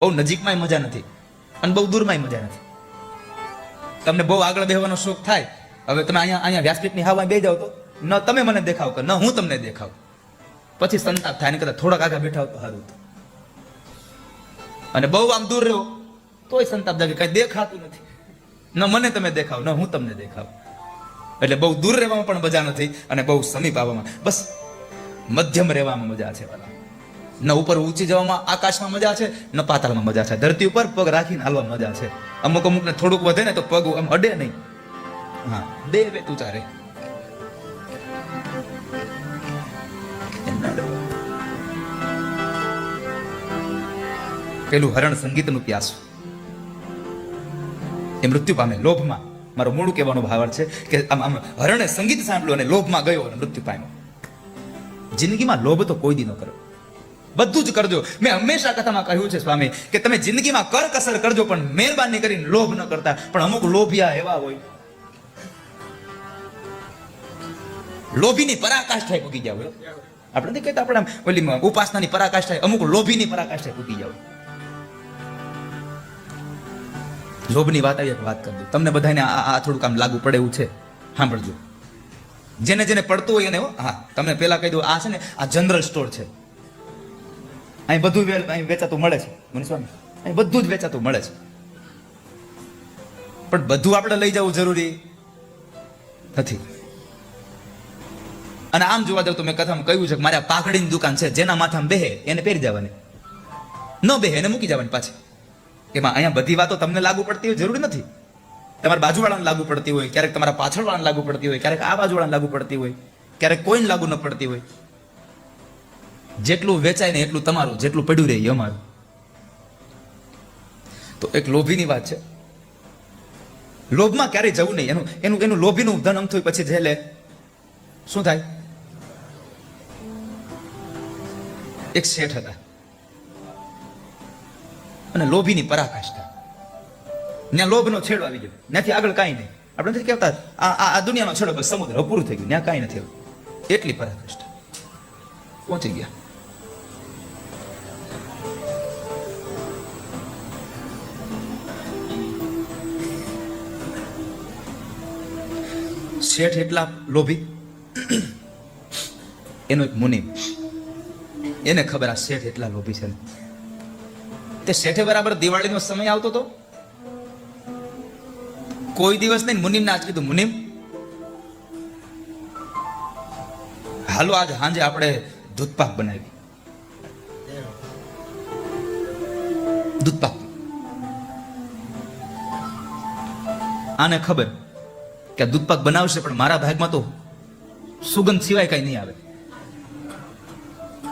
બહુ નજીકમાં મજા નથી અને બહુ દૂરમાં મજા નથી. તમને બહુ આગળ બેહવાનો શોખ થાય, હવે તમે અહીંયા વ્યાસપીઠની હાવા બે જાવ તો ન તમે મને દેખાવ કે ન હું તમને દેખાવ, પછી સંતાપ થાય ને કદાચ થોડાક આગળ બેઠા તો સારું. અને બહુ આમ દૂર રહ્યો તોય સંતાપ થાય, કઈ દેખાતું નથી, ન મને તમે દેખાવ ન હું તમને દેખાવ. એટલે બહુ દૂર રહેવામાં પણ મજા નથી અને બહુ સમીપ આવવામાં, બસ મધ્યમ રહેવામાં મજા છે. ન ઉપર ઊંચી જવામાં આકાશમાં મજા છે, ન પાતાળમાં મજા છે. ધરતી ઉપર પગ રાખીને હાલવા મજા છે. અમુક ને થોડુંક વધે ને તો પગ આમ અડે નહીં. હા, બે બે તું ચારે. પેલું હરણ સંગીતનું પ્યાસું એ મૃત્યુ પામે લોભમાં. મારો મૂળ કહેવાનો ભાવાર્થ છે કે આમ હરણે સંગીત સાંભળ્યું અને લોભમાં ગયો અને મૃત્યુ પામ્યો. જિંદગીમાં લોભ તો કોઈ દી ન કરો, બધું જ કરજો. મેં હંમેશા કથામાં કહ્યું છે સ્વામી કે તમે જિંદગીમાં કરકસર કરજો, પણ મહેરબાની કરીને લોભ ન કરતા. પણ અમુક લોભિયા એવા હોય, લોભીની પરાકાષ્ઠાએ પૂગી જાવ. આપણે નથી કહેતા આપણે ઓલી ઉપાસનાની પરાકાષ્ઠાએ, અમુક લોભીની પરાકાષ્ઠાએ પૂગી જાવ. લોભની વાત આવી, એક વાત કરી દઉં તમને બધાને, આ થોડુંક આમ લાગુ પડે એવું છે, સાંભળજો. જેને જેને પડતું હોય એને, હા તમને પેલા કહી દઉં, આ છે ને આ જનરલ સ્ટોર છે. અહીં બધું અહીં વેચાતું મળે છે. મને સ્વામી અહીં બધું જ વેચાતું મળે છે, પણ બધું આપણે લઈ જવું જરૂરી નથી. અને આમ જોવા જાવ તો મેં કથામાં કહ્યું છે કે મારે પાઘડીની દુકાન છે, જેના માથામાં બેહે એને પહેરી જવાની, ન બેહે એને મૂકી જવાની પાછી. એમાં અહીંયા બધી વાતો તમને લાગુ પડતી હોય જરૂરી નથી. તમારા બાજુવાળાને લાગુ પડતી હોય, ક્યારેક તમારા પાછળવાળાને લાગુ પડતી હોય, ક્યારેક આ બાજુવાળાને લાગુ પડતી હોય, ક્યારેક કોઈને લાગુ ન પડતી હોય. જેટલું વેચાય ને એટલું તમારું, જેટલું પડ્યું રહે એ અમારું. તો એક લોભીની વાત છે. લોભમાં ક્યારેય જવું નહીં. એનું લોભીનું ધન અમથું પછી જે લે શું થાય. એક શેઠ હતા અને લોભીની પરાકાષ્ઠા. ત્યાં લોભનો છેડો આવી ગયો, ત્યાંથી આગળ કાંઈ નહીં. આપણે નથી કહેતા આ દુનિયાનો છેડો બસ સમુદ્ર પૂરું થઈ ગયું, ત્યાં કાંઈ નથી. એટલી પરાકાષ્ઠા પહોંચી ગયા. શેઠ એટલા લોભી, એનો એક મુનિમ, એને ખબર આ શેઠ એટલા લોભી છે. તે શેઠે બરાબર દિવાળીનો સમય આવતો હતો, કોઈ દિવસ નહીં મુનિમને આજ કીધું, મુનિમ હાલો આજ સાંજે આપણે દૂધપાક બનાવી. દૂધપાક આને ખબર કે દૂધપાક બનાવશે પણ મારા ભાગમાં તો સુગંધ સિવાય કઈ નહીં આવે,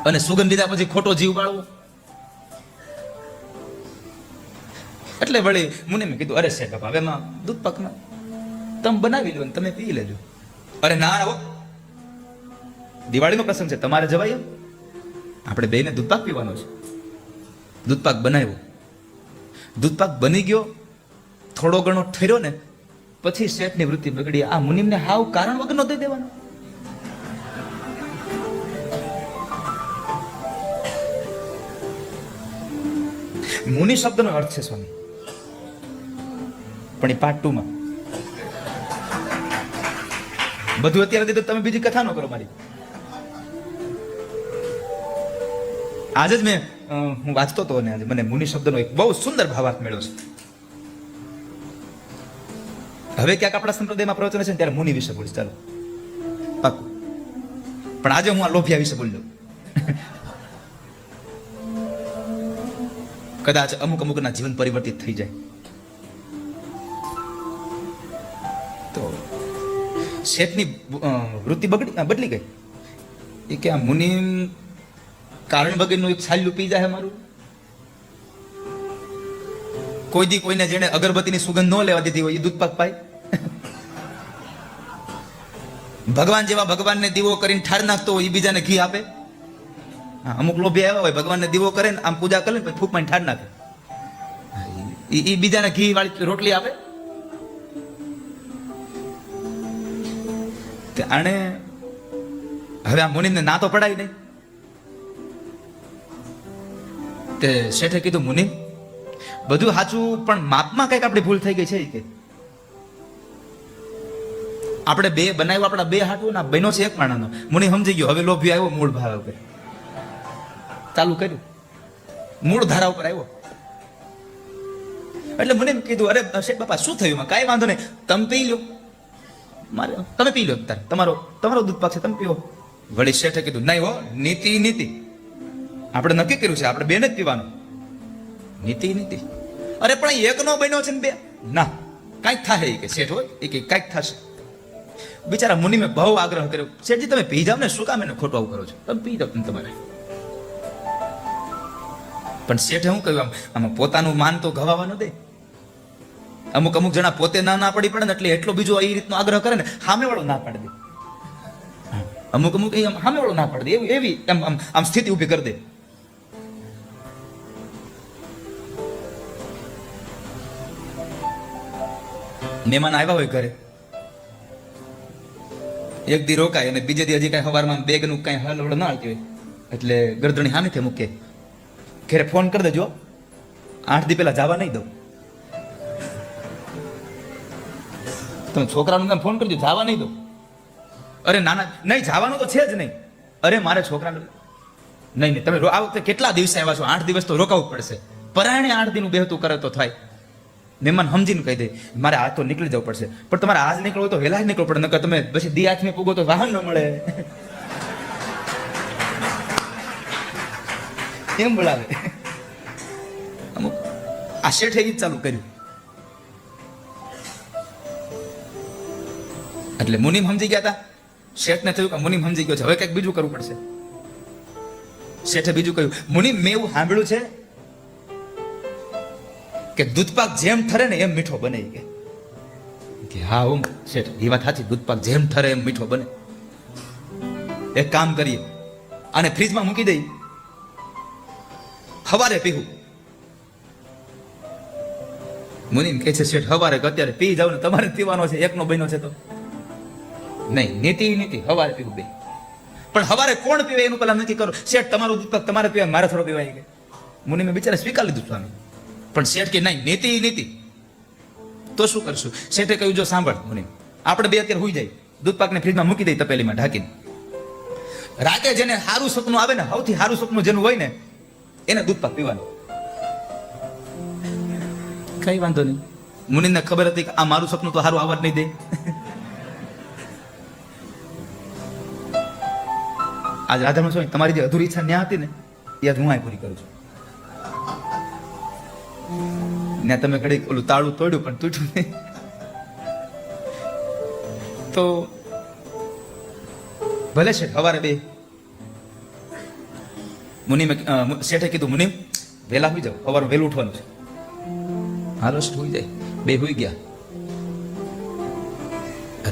અને સુગંધ લીધા પછી ખોટો જીવ બાળવો. એટલે વળી મુનિમે કીધું, અરે શેઠ હવે એમાં દૂધપાકમાં તમે બનાવી લો ને તમે પી લેજો. અરે ના હો, દિવાળીનો પ્રસંગ છે, તમારે જવાય એમ, આપણે બેને દૂધપાક પીવાનો છે. દૂધપાક બનાવ્યો, દૂધપાક બની ગયો, થોડો ઘણો ઠર્યો ને પછી શેઠની વૃત્તિ બગડી. આ મુનિમને હાવ કારણ વગર નો દઈ દેવાનો. મુનિ શબ્દનો અર્થ છે સ્વામી, પણ એ પાર્ટ 2 માં. બધું અત્યારે દીધું, તમે બીજી કથા ન કરો મારી. આજે જ મેં હું વાંચતો હતો અને આજે મને મુનિ શબ્દનો એક બહુ સુંદર ભાવાર્થ મળ્યો છે. હવે ક્યાંક આપણા સંપ્રદાયમાં પ્રવચન છે ને ત્યારે મુનિ વિશે બોલીશ, ચાલો પાકું. પણ આજે હું આ લોભિયા વિશે બોલી દઉં. કદાચ અમુકના જીવન પરિવર્તિત થઈ જાય. તો શેઠની વૃત્તિ બદલી ગઈ. એ કે આ મુનિ કારણ વગરનું એક છાલ્યું પી જાય મારું. કોઈ દી કોઈને જેને અગરબત્તીની સુગંધ ન લેવા દીધી હોય એ દૂધપાક પાય. ભગવાન જેવા ભગવાનને દીવો કરીને ઠાર નાખતો હોય એ બીજાને ઘી આપે. અમુક લોભી આવ્યા હોય, ભગવાનને દીવો કરે ને આમ પૂજા કરે ને ફૂંક ઠાર નાખે, એ બીજાને ઘી વાળી રોટલી આપે. આને હવે આ મુનિમને ના તો પડાય નહીં. તે શેઠે કીધું, મુનિ બધું સાચું, પણ માપમાં કઈક આપણી ભૂલ થઈ ગઈ છે કે આપણે બે બનાવ્યું, આપણા બે હાટું ના બન્યો છે એક માણાનો. મુનિ સમજી ગયો, હવે લોભી આવ્યો, મૂળ ભાવ ઉપર ચાલુ કર્યું, મૂળ ધારા ઉપર આવ્યો. એટલે મને એમ કીધું, અરે શેઠ બાપા શું થયું? કાંઈ વાંધો નહીં, તમે પી લો, મારે તમે પી લો, તમારો દૂધ પાક છે, તમે પીવો. વળી શેઠે કીધું, નહીં હો, નીતિ આપણે નક્કી કર્યું છે, આપણે બેન જ પીવાનું. નીતિ અરે પણ એક નો બન્યો છે ને બે, ના કાંઈક થાય કે શેઠ હોય એ કે કાંઈક થશે. બિચારા મુનિ મેં બહુ આગ્રહ કર્યો, શેઠજી તમે પી જાવ ને, શું કામ એને ખોટું આવું કરો છો, તમે પી જાવ તમારે. પણ શેઠે શું કહ્યું, આમાં પોતાનું માન તો ગવાવા ન દે. અમુક જણા પોતે ના પડી પડે ને એટલે એટલો બીજો એ રીતનો આગ્રહ કરે ને, સામે વાળો ના પાડી દે. અમુક સામે વાળો ના પાડી દે, એવી આમ સ્થિતિ ઉભી કરી દે. મહેમાન આવ્યા હોય ઘરે, એક દી રોકાય અને બીજે દી હજી કઈ સવારમાં બેગ નું કઈ હલવડ ના આવતી હોય એટલે ગરદણી સામેથી મૂકે, ઘરે ફોન કરી દેજો, 8 દી પહેલા જવા નહીં દઉં. તમે છોકરાનું ફોન કરજો, જવા નહીં દઉં. અરે નાના નહીં, જવાનું તો છે જ નહીં. અરે મારે છોકરાને નહીં, તમે આ વખતે કેટલા દિવસે આવ્યા છો, 8 દિવસ તો રોકાવું પડશે. પરાયણે 8 દીનું બેહતું કરે તો થાય. મહેમાન સમજીને કહી દે, મારે આ તો નીકળી જવું પડશે, પણ તમારે આજ નીકળવું હોય તો વહેલા જ નીકળવું પડે, નકર તમે પછી દી હાથમાં પૂગો તો વાહન ન મળે. એમ બોલાવે અમુક. આ શેઠે જ ચાલુ કર્યું. એટલે મુનિમ સમજી ગયા હતા, શેઠને થયું કે મુનિમ સમજી ગયો છે, હવે કંઈક બીજું કરવું પડશે. શેઠે બીજું કહ્યું, મુનિમ મેં એવું સાંભળ્યું છે કે દૂધપાક જેમ ઠરે ને એમ મીઠો બને. કે હા હું શેઠ, એ વાત સાચી, દૂધપાક જેમ ઠરે એમ મીઠો બને. એક કામ કરીએ, આને ફ્રીજમાં મૂકી દઈ, સવારે પીવું. મુનિમ કહે છે, શેઠ સવારે અત્યારે પી જાવ ને, તમારે પીવાનો છે, એકનો બન્યો છે તો નહીં. નીતિ સવારે પીવું બે, પણ સવારે કોણ પીવે એનું પેલા નક્કી કરો. શેઠ તમારું દૂધપાક તમારે પીવાય, મારે થોડો પીવાય કે. મુનિમે બિચારા સ્વીકાર લીધું સ્વામી, પણ શેઠ કે નહીં, નીતિ તો શું કરશું? શેઠે કહ્યું, જો સાંભળ મુનિમ, આપણે બે અત્યારે હોઈ જાય, દૂધપાકને ફ્રીજમાં મૂકી દઈ, તપેલીમાં ઢાંકીને. રાતે જેને સારું સપનું આવે ને, સૌથી સારું સપનું જેનું હોય ને, એને દૂધપાક પીવાનું. કઈ વાંધો નહીં. મુનિને ખબર હતી કે આ મારું સપનું તો સારું આવવા જ નહીં દે. આજ રાધામાં શું, તમારી જે અધૂરી ઈચ્છા ન્યા હતી ને, એ હું આ પૂરી કરું છું. ને તમે ઘડી ઓલું તાળું તોડ્યું પણ તૂટ્યું નહીં. તો ભલે છે સવારે બે. મુનિમે શેઠે કીધું, મુનિમ વહેલા હોઈ જાવ, સવારે વહેલું ઉઠવાનું છે. હાલો શેઠ હોઈ જાય. બે હોઈ ગયા.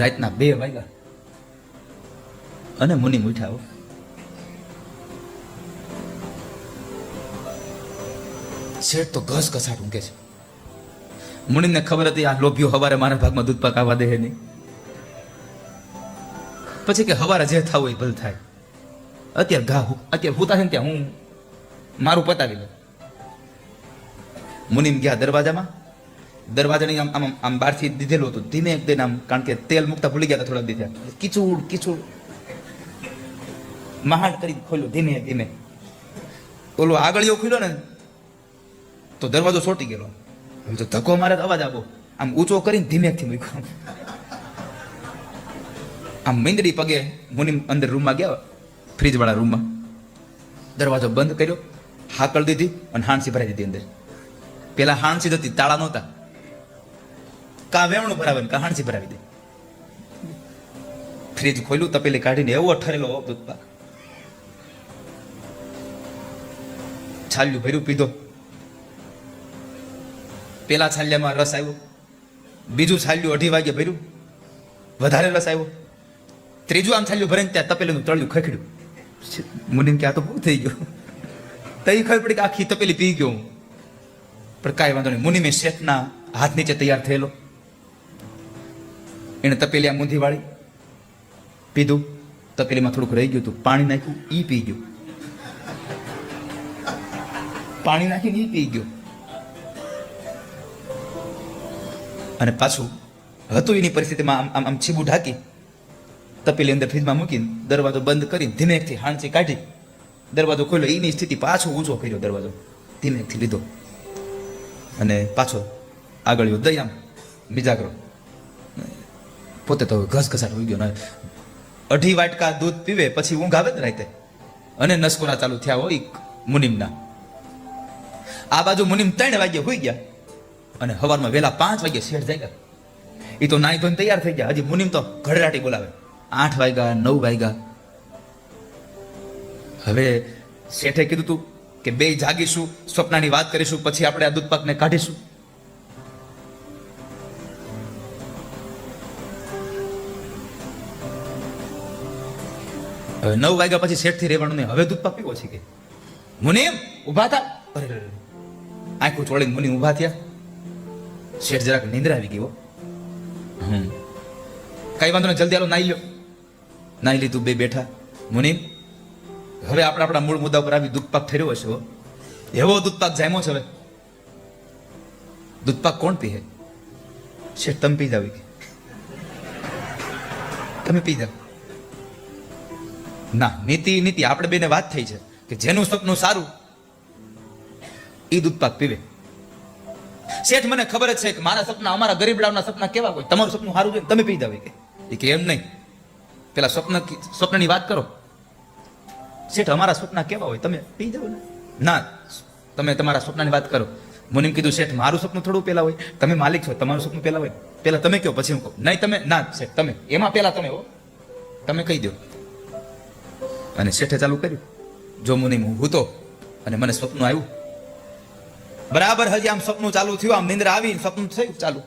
રાતના 2 વાગ્યા અને મુનિમ ઉઠ્યા. શેઠ તો ઘસ ઘસાટ ઊંઘે છે. મુનિને ખબર હતી આ લોભીઓ સવારે મારા ભાગમાં દૂધપાક આવવા દે નહીં. પછી કે સવારે જે થવું એ ભલ થાય, અત્યારે હુતા છે ને ત્યાં હું મારું પતાવી લઉં. મુનિમ ગયા દરવાજામાં, દરવાજાની આમ બહારથી દીધેલું હતું, ધીમે એકદમ આમ, કારણ કે તેલ મૂકતા ભૂલી ગયા હતા થોડા દીધા, કીચુડ મહાડ કરી ખોલ્યો ધીમે. ઓલો આગળીઓ ખુલ્યો ને તો દરવાજો છોટી ગયેલો. તો ધક્કો મારે અવાજ આપો, આમ ઊંચો કરીને ધીમેથી મૂક્યો. આમ મીંદડી પગે મુનિમ અંદર રૂમમાં ગયા, ફ્રીજ વાળા રૂમમાં. દરવાજો બંધ કર્યો, હાકળ દીધી અને હાણસી ભરાઈ દીધી અંદર. પેલા હાણસી હતી, તાળા નહોતા. કા વેવણું ભરાવે કા હાણસી ભરાવી દે. ફ્રીજ ખોલ્યું, તપેલી કાઢીને એવો ઠરેલો દૂધપાક, છાલ્યું ભર્યું, પીધો. પેલા છાલ્યામાં રસ આવ્યો, બીજું છાલ્યું 2:30 વાગે ભર્યું, વધારે રસ આવ્યો. ત્રીજું આમ છાલ્યું ભરીને ત્યાં તપેલીનું તળિયું ખખડ્યું. મુનિમ કે આ તો બહુ થઈ ગયું. તઈ ખબર પડી કે આખી તપેલી પી ગયો હું. પણ કાંઈ વાંધો નહીં. મુનિમે શેઠના હાથ નીચે તૈયાર થયેલો, એને તપેલી આમ ઊંધી વાળી, પીધું. તપેલીમાં થોડુંક રહી ગયું હતું, પાણી નાખ્યું, ઈ પી ગયું. પાણી નાખીને ઈ પી ગયો. અને પાછું હતું એની પરિસ્થિતિમાં આમ આમ છીબું ઢાંકી તપેલી અંદર ફ્રીજમાં મૂકીને દરવાજો બંધ કરીને ધીમેકથી હાંચી કાઢી દરવાજો ખોલ્યો. એની સ્થિતિ પાછો ઊંચો કર્યો, દરવાજો ધીમેકથી લીધો અને પાછો આગળ દઈ આમ બીજાગરો. પોતે તો ઘસઘસાટ હોઈ ગયો. 2.5 વાટકા દૂધ પીવે પછી ઊંઘ આવે જ રાતે અને નસકોરા ચાલુ થયા હોય મુનિમના. આ બાજુ મુનિમ 3 વાગે હોઈ ગયા અને સવારમાં વહેલા 5 વાગે શેઠ જાગ્યા. એ તો નાઈ ધોઈને તૈયાર થઈ ગયા. હજી મુનિમ તો ઘડરાટી બોલાવે. 8 વાગ્યા, 9 વાગ્યા. હવે શેઠે કીધું તું કે 2 જાગીશું, સ્વપ્નાની વાત કરીશું, પછી આપણે આ દૂધપાકને કાઢીશું. હવે 9 વાગ્યા પછી શેઠથી રહેવાનું નહીં. હવે દૂધપાક પીવો છે કે મુનિમ ઉભા થા. અરે આંખું ચોળીને મુનિમ ઉભા થયા. શેઠ જરાક નિંદ્રા આવી ગયો. કઈ વાંધો નહીં, જલ્દી આલો નાઈ લ્યો. નાઈ લીધું, 2 બેઠા. મુનિમ હવે આપણે આપણા મૂળ મુદ્દા પર આવી દૂધપાક ઠર્યો હશે. એવો દૂધપાક જામ્યો છે. હવે દૂધપાક કોણ પીએ? શેઠ તમે પી જાવ. તમે પી જાવ. ના, નીતિ આપણે બેને વાત થઈ છે કે જેનું સપનું સારું એ દૂધપાક પીવે. શેઠ મને ખબર જ છે કે મારા સપના, અમારા ગરીબડાઓના સપના કેવા હોય. તમારું સપનું સારું છે તમે પી જાવ. કે એમ નહીં, પેલા સ્વપ્નની વાત કરો. શેઠ અમારા સપના કેવા હોય તમે પી જાવ ને. ના, તમે તમારા સપનાની વાત કરો. મુનિમ કીધું શેઠ મારું સપનું થોડું પેલા હોય. તમે માલિક છો, તમારું સપનું પેલા હોય. પેલા તમે કહો પછી હું કહું. નહીં તમે, ના શેઠ તમે એમાં પેલા તમે હો, તમે કહી દો. અને શેઠે ચાલુ કર્યું. જો મુનિમ હું તો અને મને સપનું આવ્યું. બરાબર હજી આમ સપનું ચાલુ થયું, આમ નિંદ્રા આવી, સપનું થયું ચાલુ.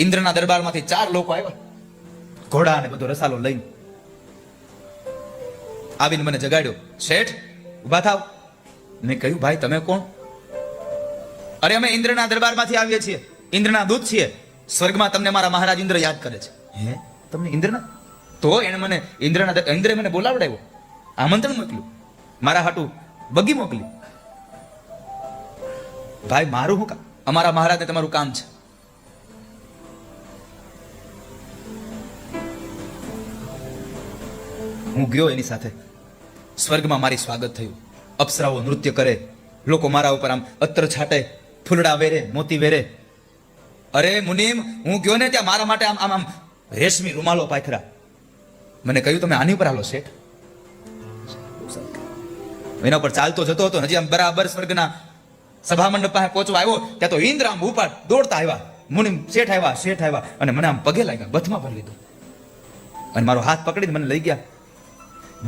ઇન્દ્રના દરબારમાંથી 4 લોકો આવ્યા, ઘોડા અને બધો રસાલો લઈને. આવીને મને જગાડ્યો. શેઠ ઉભા થાવ. મેં કહ્યું ભાઈ તમે કોણ? અરે અમે ઇન્દ્રના દરબારમાંથી આવીએ છીએ, ઇન્દ્રના દૂત છીએ. સ્વર્ગમાં તમને મારા મહારાજ ઇન્દ્ર યાદ કરે છે. હે, તમને ઇન્દ્રના? તો એને મને ઇન્દ્રે મને બોલાવડાવ્યો, આમંત્રણ મોકલ્યું, મારા હાટું બગી મોકલી. ભાઈ મારું શું કામ? અમારા મહારાજને તમારું કામ છે. હું ગયો એની સાથે. સ્વર્ગમાં મારી સ્વાગત થયું. અપ્સરાઓ નૃત્ય કરે, લોકો મારા ઉપર આમ અત્તર છાટે, ફૂલડા વેરે, મોતી વેરે. અરે મુનિમ હું ગયો ને ત્યાં મારા માટે આમ આમ આમ રેશમી રૂમાલો પાથરા. મને કહ્યું તમે આની ઉપર હાલો શેઠ. એના પર ચાલતો જતો હતો. હજી આમ બરાબર સ્વર્ગના સભા મંડપ પાસે પહોંચવા આવ્યો ત્યાં તો ઇન્દ્ર આમ ઉપાડ દોડતા આવ્યા. મુનિમ શેઠ આવ્યા અને મને આમ પગે લાગ્યા, બથમાં ભરી લીધું અને મારો હાથ પકડીને મને લઈ ગયા.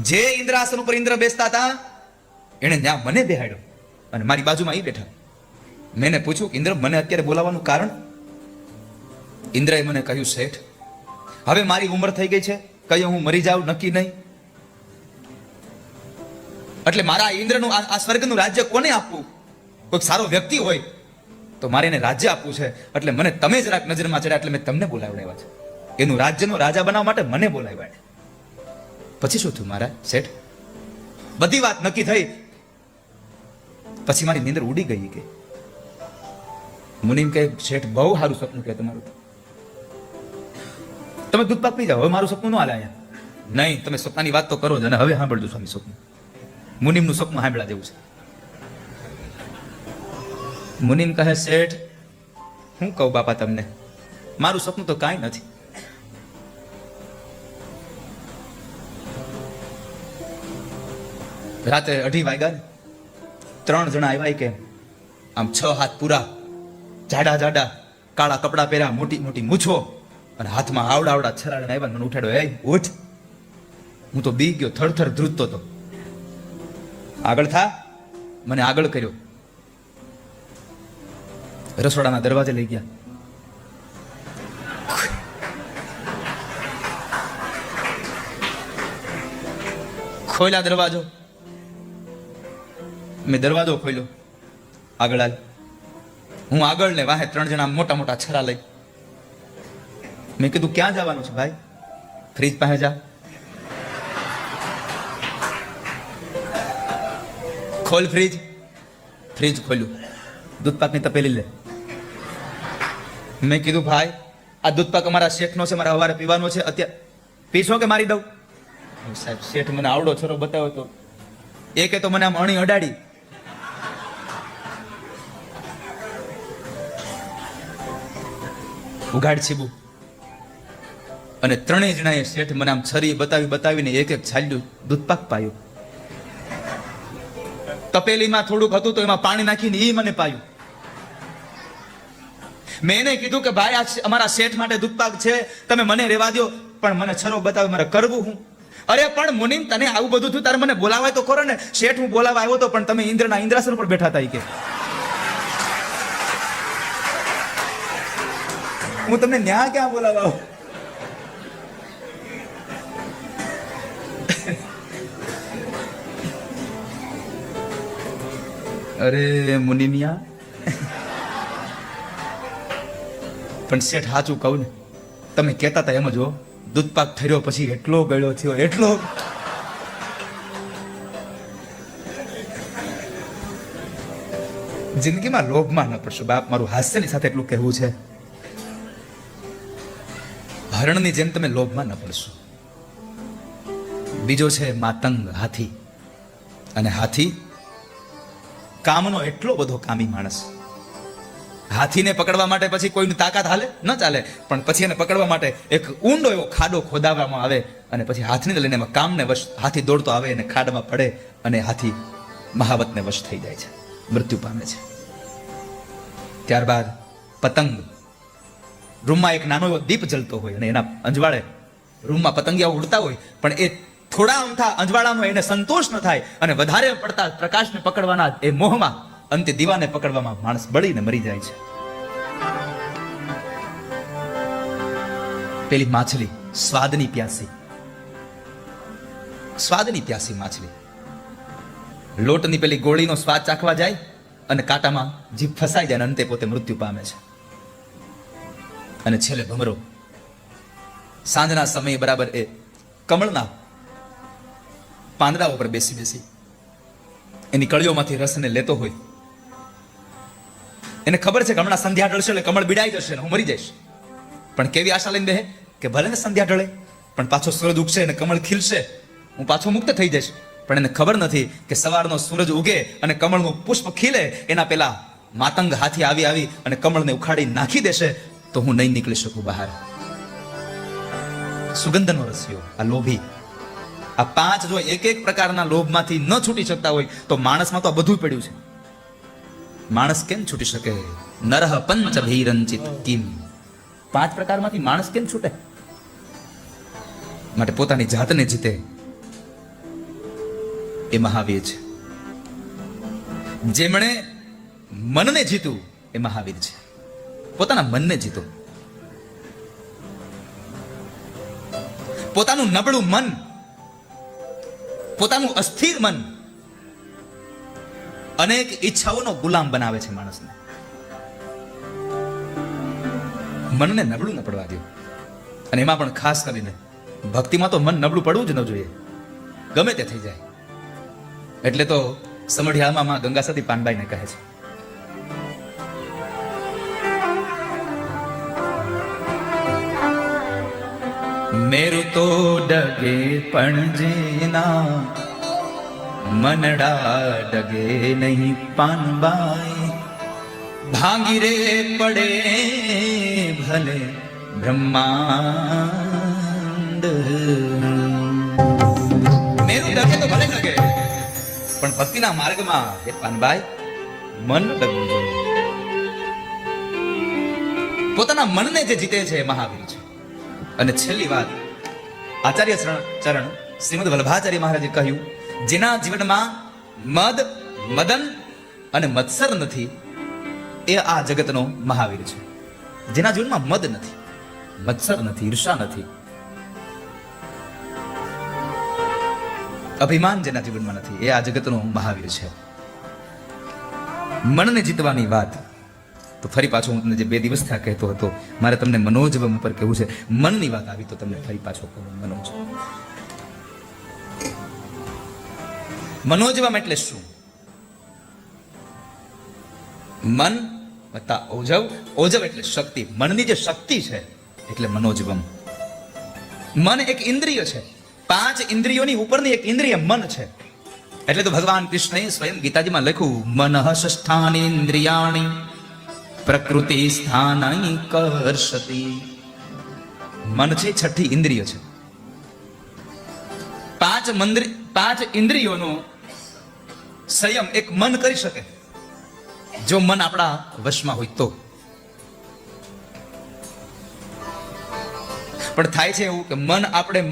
જે ઇન્દ્રાસન ઉપર ઇન્દ્ર બેસતા હતા એને ત્યાં મને બેહાડ્યો અને મારી બાજુમાં એ બેઠા. મેં પૂછ્યું ઇન્દ્ર મને અત્યારે બોલાવવાનું કારણ? ઇન્દ્રએ મને કહ્યું શેઠ હવે મારી ઉંમર થઈ ગઈ છે, કઈ હું મરી જાઉં નક્કી નહીં. એટલે મારા ઇન્દ્રનું આ સ્વર્ગનું રાજ્ય કોને આપવું? કોઈ સારો વ્યક્તિ હોય તો મારે એને રાજ્ય આપવું છે. એટલે મને તમે જરાક નજરમાં ચડ્યા એટલે મેં તમને બોલાવડાવ્યા છે. એનું રાજ્યનો રાજા બનાવવા માટે મને બોલાવ્યા. પછી શું થયું મારા શેઠ? બધી વાત નક્કી થઈ પછી મારી નીંદર ઉડી ગઈ. કે મુનિમ કહે શેઠ બહુ સારું સપનું કે તમારું, તમે દૂધપાક પી જાઓ. હવે મારું સપનું ન હાલે અહીંયા. નહીં, તમે સપનાની વાત તો કરો જ. અને હવે સાંભળજો સ્વામી સપનું. મુનિમનું સપનું સાંભળ્યા જેવું છે. મુનિમ કહે શેઠ હું કહું બાપા તમને, મારું સપનું તો કાંઈ નથી. રાતે 2:30 વાગ્યા, 3 જણા આવ્યા કે આમ 6 હાથ પૂરા, જાડા કાળા કપડા પહેર્યા, મોટી મોટી મૂછો અને હાથમાં આવડા છરાડા આવ્યા. મને ઉઠાડ્યો, એ ઉઠ. હું તો બી ગયો, થરથર ધ્રુજતો હતો. આગળ થા. મને આગળ કર્યો, રસોડાના દરવાજે લઈ ગયા. ખોલ્યા દરવાજો. મેં દરવાજો ખોલ્યો, આગળ હાલ. હું આગળ ને વાહે 3 જણા મોટા છરા લઈ. મેં કીધું ક્યાં જવાનું છે ભાઈ? ફ્રીજ પાસે જા. ખોલ ફ્રીજ. ફ્રીજ ખોલ્યું, દૂધપાકની તપેલી લે. મેં કીધું ભાઈ આ દૂધ પાક અમારા શેઠનો છે, મારા સવારે પીવાનો છે, અત્યારે પીશો કે મારી દઉં? સાહેબ શેઠ મને આવડો છોરો બતાવ્યો તો એકે તો મને આમ અણી અડાડી, ઉઘાડ છીબું, અને ત્રણેય જણાએ શેઠ મને આમ છરી બતાવીને એક એક છાલ્યું દૂધપાક પાયું. તપેલીમાં થોડુંક હતું તો એમાં પાણી નાખીને ઈ મને પાયું. મેં એને કીધું કે ભાઈ આ અમારા શેઠ માટે દૂધપાક છે, તમે મને રેવા દો, પણ મને છરો બતાવ્યો, મારે કરવું હું? અરે પણ મુનિમ તને આવું બધું થયું, તારે મને બોલાવાય તો ખરો ને. શેઠ હું બોલાવા આવ્યો તો, પણ તમે ઇન્દ્રના ઇન્દ્રાસન પર બેઠા હતા. કે હું તમને ન્યા ક્યાં બોલાવા આવું? અરે મુનિમિયા, પણ શેઠ સાચું કહું ને, તમે કહેતા હતા એમ જ હો. દૂધપાક ઠર્યો પછી એટલો ગળ્યો થયો, એટલો. જિંદગીમાં લોભમાં ન પડશો બાપ, મારું હાસ્યની સાથે એટલું કહેવું છે. હરણની જેમ તમે લોભમાં ન પડશો. બીજો છે માતંગ, હાથી. અને હાથી કામનો એટલો બધો કામી માણસ. હાથીને પકડવા માટે પછી કોઈની તાકાત હાલે ન ચાલે, પણ પછી એને પકડવા માટે એક ઊંડો એવો ખાડો ખોદાવવામાં આવે, અને પછી હાથને લઈને એમાં કામને વશ હાથી દોડતો આવે અને ખાડામાં પડે, અને હાથી મહાવતને વશ થઈ જાય છે, મૃત્યુ પામે છે. ત્યારબાદ પતંગ. રૂમમાં એક નાનો એવો દીપ જલતો હોય, અને એના અંજવાળે રૂમમાં પતંગિયા ઉડતા હોય, પણ એ થોડા અમથા અંજવાળામાં એને સંતોષ ન થાય, અને વધારે પડતા પ્રકાશને પકડવાના એ મોહમાં અંતે દીવાને પકડવામાં માણસ બળીને મરી જાય છે. પેલી માછલી સ્વાદની પ્યાસી, સ્વાદની પ્યાસી માછલી લોટની પેલી ગોળીનો સ્વાદ ચાખવા જાય, અને કાંટામાં જીભ ફસાઈ જાય, અને અંતે પોતે મૃત્યુ પામે છે. અને છેલ્લે ભમરો સાંજના સમયે બરાબર એ કમળના પાંદડા ઉપર બેસી બેસી એની કળીઓમાંથી રસને લેતો હોય. એને ખબર છે કે હમણાં સંધ્યા ઢળશે એટલે કમળ બીડાઈ જશે ને હું મરી જઈશ, પણ કેવી આશા લઈને બેહે કે ભલે ને સંધ્યા ઢળે પણ પાછો સૂરજ ઉગશે અને કમળ ખીલશે, હું પાછો મુક્ત થઈ જઈશ. પણ એને ખબર નથી કે સવારનો સૂરજ ઉગે અને કમળનું પુષ્પ ખીલે એના પેલા માતંગ હાથી આવી અને કમળને ઉખાડી નાખી દેશે, તો હું નહીં નીકળી શકું બહાર. સુગંધનો રસિયો, આ લોભી, આ પાંચ જો એક એક પ્રકારના લોભમાંથી ન છૂટી શકતા હોય તો માણસમાં તો આ બધું પડ્યું છે. માણસ કેમ છૂટી શકે? નરહ પંચ ભીરંચિત કિમ. પાંચ પ્રકારમાંથી માણસ કેમ છૂટે? માટે પોતાની જાતને જીતે એ મહાવીર છે. જેમણે મનને જીતું એ મહાવીર છે. પોતાના મનને જીતો. પોતાનું નબળું મન, પોતાનું અસ્થિર મન અનેક ઈચ્છાઓનો ગુલામ બનાવે છે માણસને. મનને નબળું ન પડવા દો. અને એમાં પણ ખાસ કરીને ભક્તિમાં તો મન નબળું પડવું જ ન જોઈએ, ગમે તે થઈ જાય. એટલે તો સમઢિયાળમાં ગંગા સતી પાનબાઈને કહે છે, મેરું તો ડગે પણ જેના મનડા ડગે નહીં પાનબાઈ, ભાંગી રે પડે ભલે બ્રહ્માંડ. મેરું ડગે તો ભલે ડગે, પણ ભક્તિના માર્ગમાં એ પાનબાઈ મન ડગવું જોઈએ. પોતાના મનને જે જીતે છે એ મહાવીર છે. અને છેલ્લી વાત, આચાર્ય ચરણ શ્રીમદ વલ્લભાચાર્ય મહારાજે કહ્યું, જેના જીવનમાં મદ, મદન અને મત્સર નથી એ આ જગતનો મહાવીર છે. જેના જીવનમાં મદ નથી, મત્સર નથી, ઈર્ષા નથી, અભિમાન જેના જીવનમાં નથી એ આ જગતનો મહાવીર છે. મનને જીતવાની વાત તો ફરી પાછો હું તમને જે 2 દિવસ થયા કહેતો હતો, મારે તમને મનોજવમ ઉપર કહેવું છે. મનની વાત આવી તો તમને ફરી પાછો કહું. મનોજવમ એટલે શું? મન વત્તા ઓજવ. ઓજવ એટલે શક્તિ. મનની જે શક્તિ છે એટલે મનોજવમ. મન એક ઇન્દ્રિય છે. 5 ઇન્દ્રિયોની ઉપરની એક ઇન્દ્રિય મન છે. એટલે તો ભગવાન કૃષ્ણએ સ્વયં ગીતાજીમાં લખ્યું, મનઃ ષષ્ઠાનિ ઇન્દ્રિયાણિ પ્રકૃતિ સ્થાનાનિ કર્ષતિ. મન છે 6ઠી ઇન્દ્રિય છે. 5 ઇન્દ્રિયોનો સંયમ એક મન કરી શકે, જો મન આપણા વશમાં હોય તો. પણ થાય છે એવું કે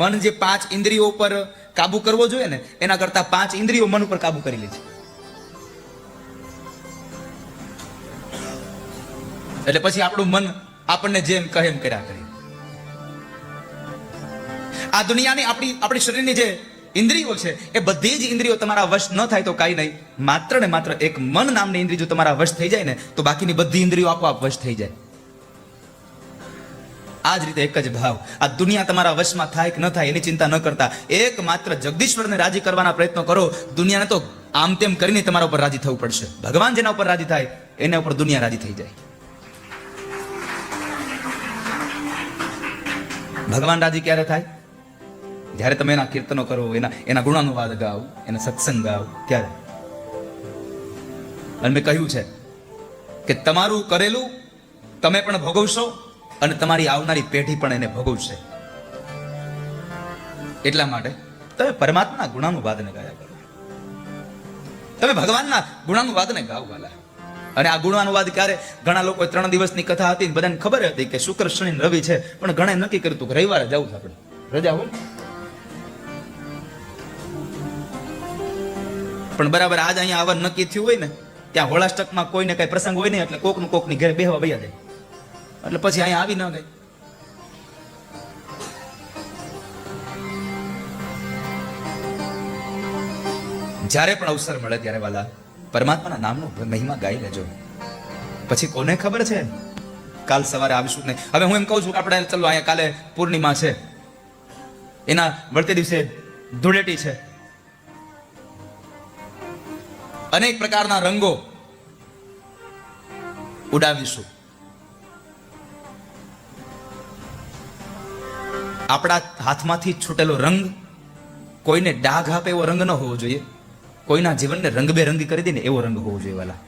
મન જે 5 ઇન્દ્રિયો ઉપર કાબુ કરવો જોઈએ ને, એના કરતા 5 ઇન્દ્રિયો મન ઉપર કાબુ કરી લે છે. એટલે પછી આપણું મન આપણને જેમ કહે એમ કર્યા કરે. આ દુનિયાની આપણી શરીરની જે ઇન્દ્રિયો છે એ બધી જ ઇન્દ્રિયો તમારા વશ ન થાય તો કાંઈ નહીં. માત્ર ને માત્ર એક મન નામની ઇન્દ્રિય જો તમારા વશ થઈ જાય ને, તો બાકીની બધી ઇન્દ્રિયો આપોઆપ વશ થઈ જાય. આ જ રીતે એક જ ભાવ, આ દુનિયા તમારા વશમાં થાય કે ન થાય એની ચિંતા ન કરતા એકમાત્ર જગદીશ્વરને રાજી કરવાના પ્રયત્નો કરો. દુનિયાને તો આમ તેમ કરીને તમારા ઉપર રાજી થવું પડશે. ભગવાન જેના ઉપર રાજી થાય એના ઉપર દુનિયા રાજી થઈ જાય. ભગવાન રાજી ક્યારે થાય? જ્યારે તમે એના કીર્તનો કરો, એના ગુણાનુવાદ ગાઓ, એના સત્સંગ ગાઓ, ત્યારે. અને મેં કહ્યું છે કે તમારું કરેલું તમે પણ ભોગવશો અને તમારી આવનારી પેઢી પણ એને ભોગવશે. એટલા માટે તમે પરમાત્માના ગુણાનુવાદને ગાયા કરો. તમે ભગવાનના ગુણાનુવાદને ગાઓ વાલા. અને આ ગુણાનુવાદ ક્યારે? ઘણા લોકો 3 દિવસની કથા હતી, બધાને ખબર હતી કે શુક્ર શનિ રવિ છે, પણ ઘણા નક્કી કર્યું હતું કે રવિવારે જવું છે, આપણે રજા હોય. પણ બરાબર આજ અહીંયા આવવાનું નક્કી થયું હોય ને, ત્યાં હોળાષ્ટકમાં કોઈને કઈ પ્રસંગ હોય નહીં, એટલે કોકની ઘરે બેહવા વયા જાય. એટલે પછી અહીંયા આવી ન ગઈ. જ્યારે પણ અવસર મળે ત્યારે વાલા પરમાત્માના નામનો મહિમા ગાઈ લેજો. પછી કોને ખબર છે કાલ સવારે આવીશું નહીં. હવે હું એમ કહું છું કે આપણે ચલો અહીંયા કાલે પૂર્ણિમા છે, એના વળતે દિવસે ધૂળેટી છે, અનેક પ્રકારના રંગો ઉડાવીશું. આપણા હાથમાંથી છૂટેલો રંગ કોઈને ડાઘ આપે એવો રંગ ન હોવો જોઈએ. કોઈના જીવનને રંગબેરંગી કરી દે ને એવો રંગ હોવો જોઈએ વાલા.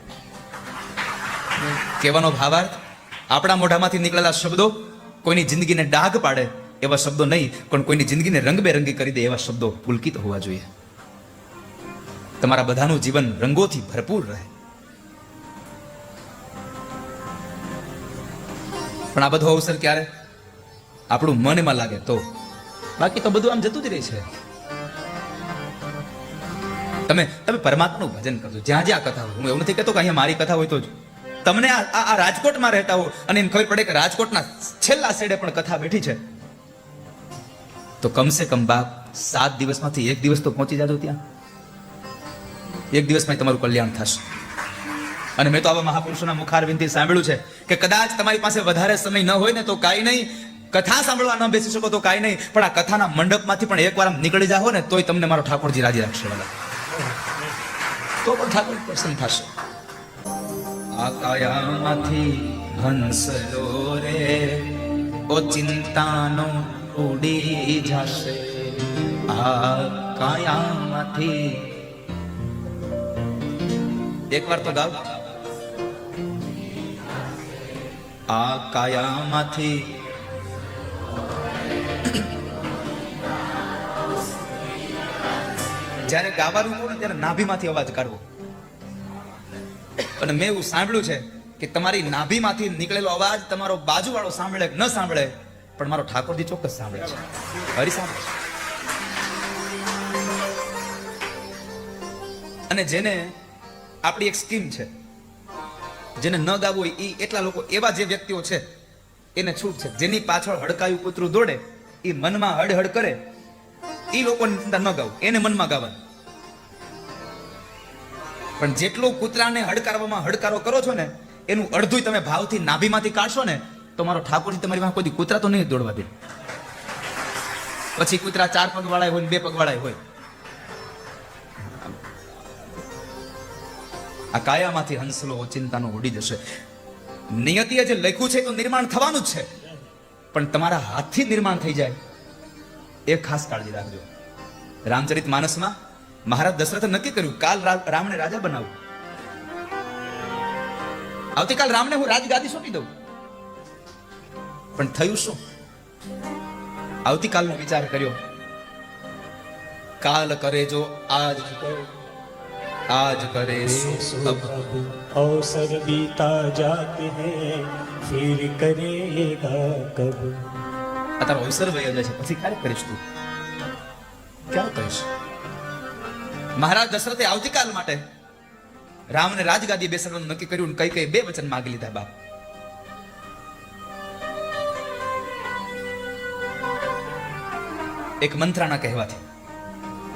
કહેવાનો ભાવાર્થ, આપણા મોઢામાંથી નીકળેલા શબ્દો કોઈની જિંદગીને ડાઘ પાડે એવા શબ્દો નહીં, પણ કોઈની જિંદગીને રંગબેરંગી કરી દે એવા શબ્દો પુલકિત હોવા જોઈએ. તમારા બધાનું જીવન રંગોથી ભરપૂર રહે. પણ આ બધો અવસર ક્યારે? આપણું મન એમાં લાગે તો. બાકી તો બધું આમ જતું જ રહે છે. તમે પરમાત્માનું ભજન કરજો જ્યાં જ્યાં કથા હોય. હું એવું નથી કહેતો કે અહીંયા મારી કથા હોય તો જ. તમને આ રાજકોટમાં રહેતા હો અને એને ખબર પડે કે રાજકોટના છેલ્લા છેડે પણ કથા બેઠી છે, તો કમસે કમ બાપ 7 દિવસમાંથી 1 દિવસ તો પહોંચી જાજો ત્યાં. 1 દિવસમાં તમારું કલ્યાણ થશે. અને મેં તો આવા મહાપુરુષોના મુખારવિંદથી સાંભળ્યું છે કે કદાચ તમારી પાસે વધારે સમય ન હોય ને તો કાંઈ નહીં, કથા સાંભળવા ન બેસી શકો તો કાંઈ નહીં, પણ આ કથાના મંડપમાંથી પણ એકવાર આમ નીકળી જાઓ ને તોય તમને મારો ઠાકોરજી રાજી રાખશે વાલા. તો પણ ઠાકોર પ્રસન્ન થશે. આ કાયામાંથી હંસલો રે ઓ ચિંતાનો ઉડી જશે. આ કાયામાંથી એકવાર તો ગાવ. આ કાયામાંથી જ્યારે ગાવાનું હોય ને ત્યારે નાભીમાંથી અવાજ કાઢવો. અને મેં એવું સાંભળ્યું છે કે તમારી નાભીમાંથી નીકળેલો અવાજ તમારો બાજુવાળો સાંભળે કે ન સાંભળે, પણ મારો ઠાકોરજી ચોક્કસ સાંભળે છે. હરી સાંભળે. અને જેને આપણી એક સ્કીમ છે, જેને ન ગાવું હોય એ એટલા લોકો, એવા જે વ્યક્તિઓ છે એને છૂટ છે. જેની પાછળ હડકાયું કૂતરું દોડે, એ મનમાં હડહડ કરે, એ લોકોની ચિંતા ન ગાવું, એને મનમાં ગાવાનું. પણ જેટલો કૂતરાને હડકારવામાં હડકારો કરો છો ને, એનું અડધું તમે ભાવથી નાભીમાંથી કાઢશો ને, તો મારો ઠાકોરજી તમારી પાસે કોઈ કૂતરા તો નહીં દોડવા દે. પછી કૂતરા 4 પગ વાળા હોય, 2 પગ વાળા હોય. આ કાયામાંથી હંસલો ચિંતાનો ઉડી જશે. નિયતિએ જે લખ્યું છે તો નિર્માણ થવાનું જ છે, પણ તમારા હાથથી નિર્માણ થઈ જાય એ ખાસ કાળજી રાખજો. રામચરિત માનસમાં મહારાજ દશરથે નક્કી કર્યું કાલ રામને રાજા બનાવું, આવતીકાલ રામને હું રાજગાદી સોંપી દઉં. પણ થયું શું? આવતીકાલનો વિચાર કર્યો, કાલ કરે જો આજ કરે સો અબ. अवसर बीता जाते हैं फिर करेगा कब. અત્યારે અવસર વયો જાય છે, પછી ક્યારે કરીશ તું? ક્યારે કરીશ? મહારાજ દશરથે આવતીકાલ માટે રામને રાજગાદી બેસાડવાનું નક્કી કર્યું. કઈ કઈ બે વચન માંગી લીધા બાપ. એક મંત્રાના કહેવાથી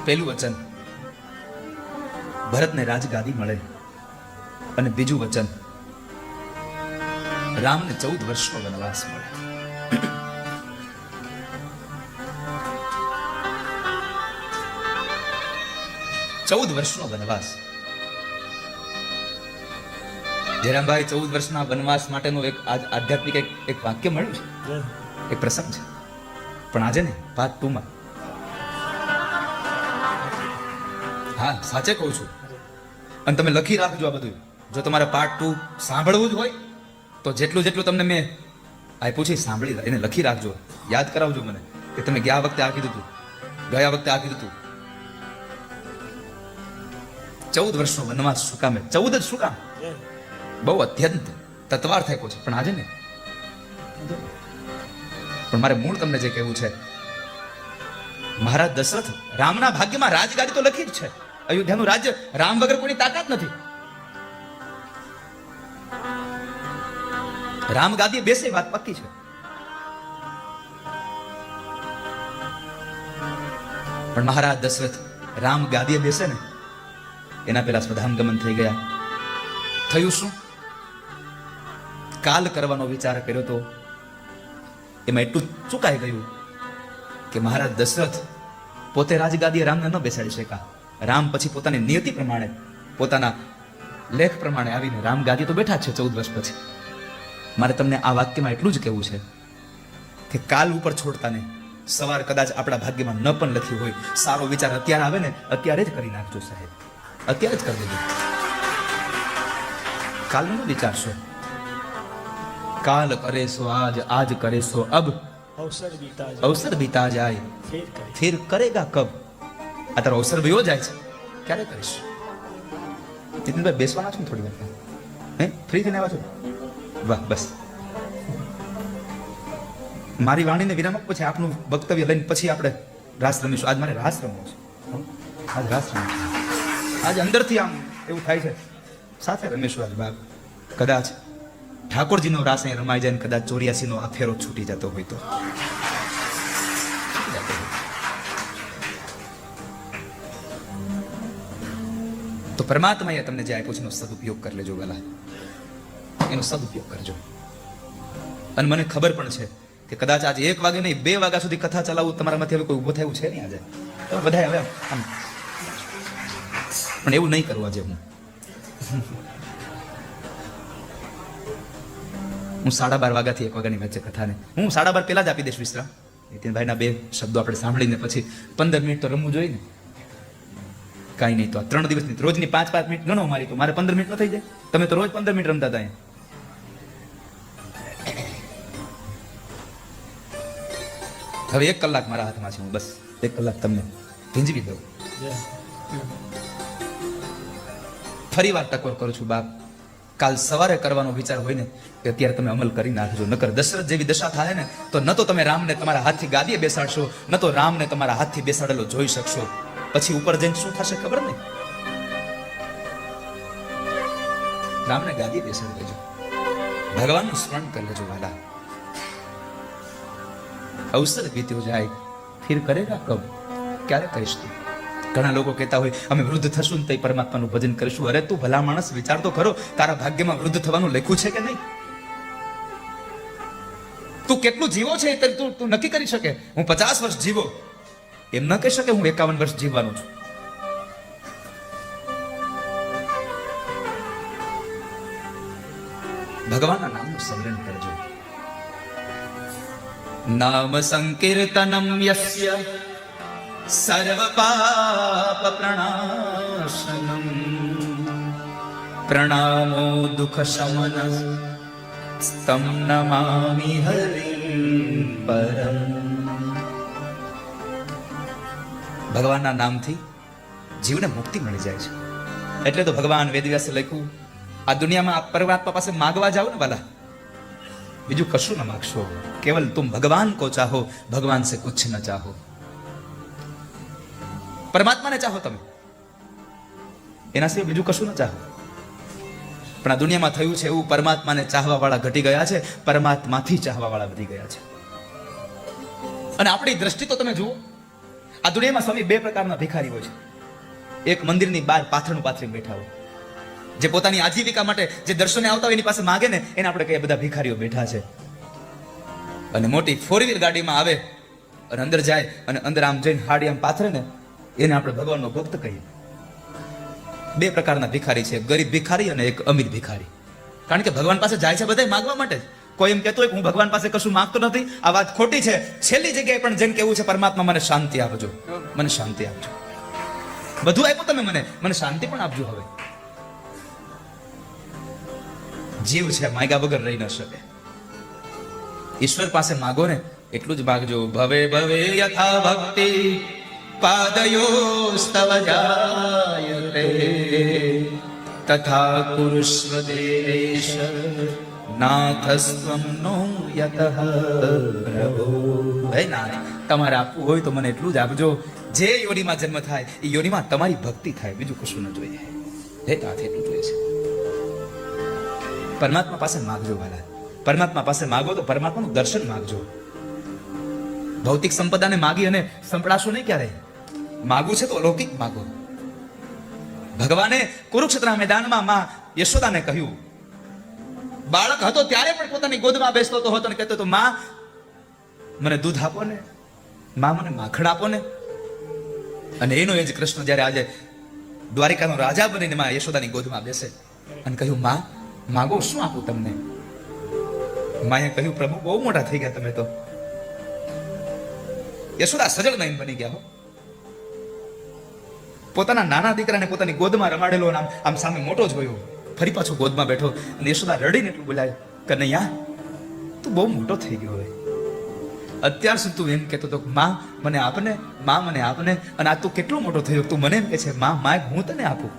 પહેલું વચન ભરતને રાજગાદી મળે, અને બીજું વચન રામને 14 વર્ષનો વનવાસ મળે. ચૌદ વર્ષનો વનવાસ. જયરામભાઈ 14 વર્ષના વનવાસ માટેનું એક આધ્યાત્મિક એક વાક્ય મળ્યું છે, એક પ્રસંગ છે, પણ આજે ને પાર્ટ 2 માં. હા, સાચે કહું છું. અને તમે લખી રાખજો આ બધું. જો તમારે પાર્ટ 2 સાંભળવું જ હોય તો જેટલું તમને મેં આપ્યું છે સાંભળી એને લખી રાખજો, યાદ કરાવજો મને કે તમે ગયા વખતે આ કીધું હતું, ગયા વખતે આ કીધું હતું. 14 વર્ષનો વનવાસ શું કામ? 14 જ શું કામ? બહુ અત્યંત તત્વાર થયો છે, પણ આજે ને. પણ મારે મૂળ તમને જે કહેવું છે, મહારાજ દશરથ રામના ભાગ્યમાં રાજગાદી તો લખી જ છે. અયોધ્યાનું રાજ્ય રામ વગર કોઈની તાકાત નથી. રામ ગાદીએ બેસે વાત પક્કી છે. પણ મહારાજ દશરથ રામ ગાદીએ બેસે ને એના પેલા સ્વધામગમન થઈ ગયા. થયું શું? કાલ કરવાનો વિચાર કર્યો તો એમાં એટલું ચૂકાઈ ગયું કે મહારાજ દશરથ પોતે રાજગાદીએ રામને ન બેસાડી શક્યા. રામ પછી પોતાની નિયતિ પ્રમાણે, પોતાના લેખ પ્રમાણે આવીને રામ ગાદી તો બેઠા છે 14 વર્ષ પછી. મારે તમને આ વાક્યમાં એટલું જ કહેવું છે કે કાલ ઉપર છોડતા નહીં. સવાર કદાચ આપણા ભાગ્યમાં ન પણ લખ્યું હોય, સારો વિચાર અત્યારે આવે ને અત્યારે જ કરી નાખજો સાહેબ, અત્યારે જ કરી દેજો. કાલનું ન વિચારશો. કાલ કરે સો આજ, આજ કરે સો અબ. અવસર બીતા જાય ફિર કરેગા કબ. આ તારો અવસર વયો જાય છે, ક્યારે કરીશ? નીતિનભાઈ બેસવાના છો ને થોડી વાર? હે, ફ્રી થઈને આવ્યા છો? વાહ, બસ. મારી વાણીને વિરામ આપો, પછી આપનું વક્તવ્ય લઈને પછી આપણે રાસ રમીશું. આજ મારે રાસ રમવો છે. આજ રાસ રમવો છે. આજ અંદરથી આમ એવું થાય છે સાથે રમીશું આજ બાપ. કદાચ ઠાકોરજીનો રાસ અહીં રમાઈ જાય ને કદાચ 84 નો આ ફેરો છૂટી જતો હોય તો પરમાત્માએ તમને જે આપ્યું છે એનો સદુપયોગ કરી લેજો વાલા, એનો સદુપયોગ કરજો. અને મને ખબર પણ છે કે કદાચ આજે 1 વાગે નહીં 2 વાગ્યા સુધી કથા ચલાવવું તમારામાંથી હવે કોઈ ઊભો થયું છે નહીં આજે. તમે બધા હવે આમ, પણ એવું નહીં કરવું આજે. હું 12:30 વાગ્યાથી 1 વાગ્યાની વચ્ચે કથાને હું 12:30 પહેલા જ આપી દઈશ વિશ્રામ. નીતિનભાઈના 2 શબ્દો આપણે સાંભળીને પછી 15 મિનિટ તો રમવું જોઈએ ને. કાંઈ નહીં તો આ 3 દિવસની રોજની 5-5 મિનિટ ગણો મારી, તો મારે 15 મિનિટ ન થઈ જાય? તમે તો રોજ 15 મિનિટ રમતા હતા. હવે 1 કલાક મારા હાથમાં છે, હું બસ 1 કલાક તમને ભીંજવી દઉં. ફરી વાર ટકોર કરું છું બાપ, કાલ સવારે કરવાનો વિચાર હોય ને કે અત્યારે તમે અમલ કરી નાખજો. નકર દશરથ જેવી દશા થાય ને તો ન તો તમે રામને તમારા હાથથી ગાદીએ બેસાડશો, ન તો રામને તમારા હાથથી બેસાડેલો જોઈ શકશો. પછી ઉપર જઈને શું થશે ખબર નહીં. રામને ગાદીએ બેસાડી દેજો, ભગવાનનું સ્મરણ કરી લેજો વાલા. અવસર બીત્યો જાય ફિર કરેગા કબ. ક્યારે કરીશ તું? ઘણા લોકો કહેતા હોય અમે વૃદ્ધ થશું ને તો પરમાત્માનું ભજન કરીશું. અરે તું ભલા માણસ, વિચાર તો ખરો, તારા ભાગ્યમાં વૃદ્ધ થવાનું લખ્યું છે કે નહીં? તું કેટલું જીવો છે તું નક્કી કરી શકે. હું 50 વર્ષ જીવો એમ ન કહી શકે હું 51 વર્ષ જીવવાનું છું. ભગવાનના નામનું સ્મરણ કરજો. નામ સંકીર્તનમ યસ્ય સર્વ પાપ પ્રણાશનમ પ્રણામો દુઃખ શમન તમ નમામિ હરિમ પરમ. ભગવાનના નામથી જીવને મુક્તિ મળી જાય છે. એટલે તો ભગવાન વેદવ્યાસે લખ્યું, આ દુનિયામાં આ પરમાત્મા પાસે માગવા જાઓ ને વાલા, બીજું કશું ન માગશો, કેવલ તુમ ભગવાન કો ચાહો, ભગવાન સે કુછ ન ચાહો. પરમાત્માને ચાહો તમે, એના સિવાય બીજું કશું ન ચાહો. પણ આ દુનિયામાં થયું છે એવું, પરમાત્માને ચાહવા વાળા ઘટી ગયા છે, પરમાત્માથી ચાહવા વાળા વધી ગયા છે. અને આપણી દ્રષ્ટિ તો તમે જુઓ, આ દુનિયામાં સ્વામી બે પ્રકારના ભિખારીઓ છે. એક મંદિરની બહાર પાથરણું પાથરી બેઠા હોય, જે પોતાની આજીવિકા માટે જે દર્શને આવતા હોય એની પાસે માગે ને, એને આપણે કહીએ બધા ભિખારીઓ બેઠા છે. અને મોટી 4-wheel ગાડીમાં આવે અને અંદર જાય અને અંદર આમ જઈને હાડી આમ પાથરે ને, એને આપણે ભગવાનનો ભક્ત કહીએ. બે પ્રકારના ભિખારી છે, ગરીબ ભિખારી અને એક અમીર ભિખારી. કારણ કે ભગવાન પાસે જાય છે બધા માગવા માટે. કોઈ એમ કહેતો હોય કે હું ભગવાન પાસે કશું માંગતો નથી, આ વાત ખોટી છે. છેલ્લી જગ્યાએ પણ જેમ કેવું છે, પરમાત્મા મને શાંતિ આપજો, મને શાંતિ આપજો. બધું આપ્યું તમે મને શાંતિ પણ આપજો. હવે જીવ છે, માગ્યા વગર રહી ન શકે. ઈશ્વર પાસે માગો ને એટલું જ માગજો. ભવે ભવે યથા ભક્તિ પાદયોસ્તવ જાયતે તથા કુરુષ્વ દેશ નાથસ્ત્વમ નો યતઃ પ્રભો. હે નાથ, તમારે આપવું હોય તો મને એટલું જ આપજો. જે યોનિમાં જન્મ થાય એ યોનિમાં તમારી ભક્તિ થાય, બીજું કશું ન જોઈએ. હે નાથ, એટલું જોઈએ છે. પરમાત્મા પાસે માગજો વાલા, પરમાત્મા પાસે માગો તો પરમાત્માનું દર્શન માગજો. ભૌતિક સંપદાને માગી અને સંપડાશો નહીં ક્યારેય. માગવું છે તો અલૌકિક માગો. ભગવાને કુરુક્ષેત્રના મેદાનમાં માં યશોદાને કહ્યું, બાળક હતો ત્યારે પણ પોતાની ગોદમાં બેસતો હતો અને કહેતો હતો, માં મને દૂધ આપો ને, માં મને માખણ આપો ને. અને એનો એ જ કૃષ્ણ જ્યારે આજે દ્વારિકાનો રાજા બનીને માં યશોદાની ગોદમાં બેસે અને કહ્યું, માં માગો, શું આપું તમને? માએ કહ્યું, પ્રભુ બહુ મોટા થઈ ગયા તમે તો. યશોદા સજળ નયન બની ગયા હો. પોતાના નાના દીકરાને પોતાની ગોદમાં રમાડેલો આમ સામે મોટો જોયો, ફરી પાછો ગોદમાં બેઠો અને યશોદા રડીને એટલું બોલાય, કનૈયા તું બહુ મોટો થઈ ગયો હવે. અત્યાર સુધી તું એમ કહેતો હતો, માં મને આપને, માં મને આપને, અને આ તું કેટલો મોટો થયો, તું મને એમ કહે છે માં માગ હું તને આપું.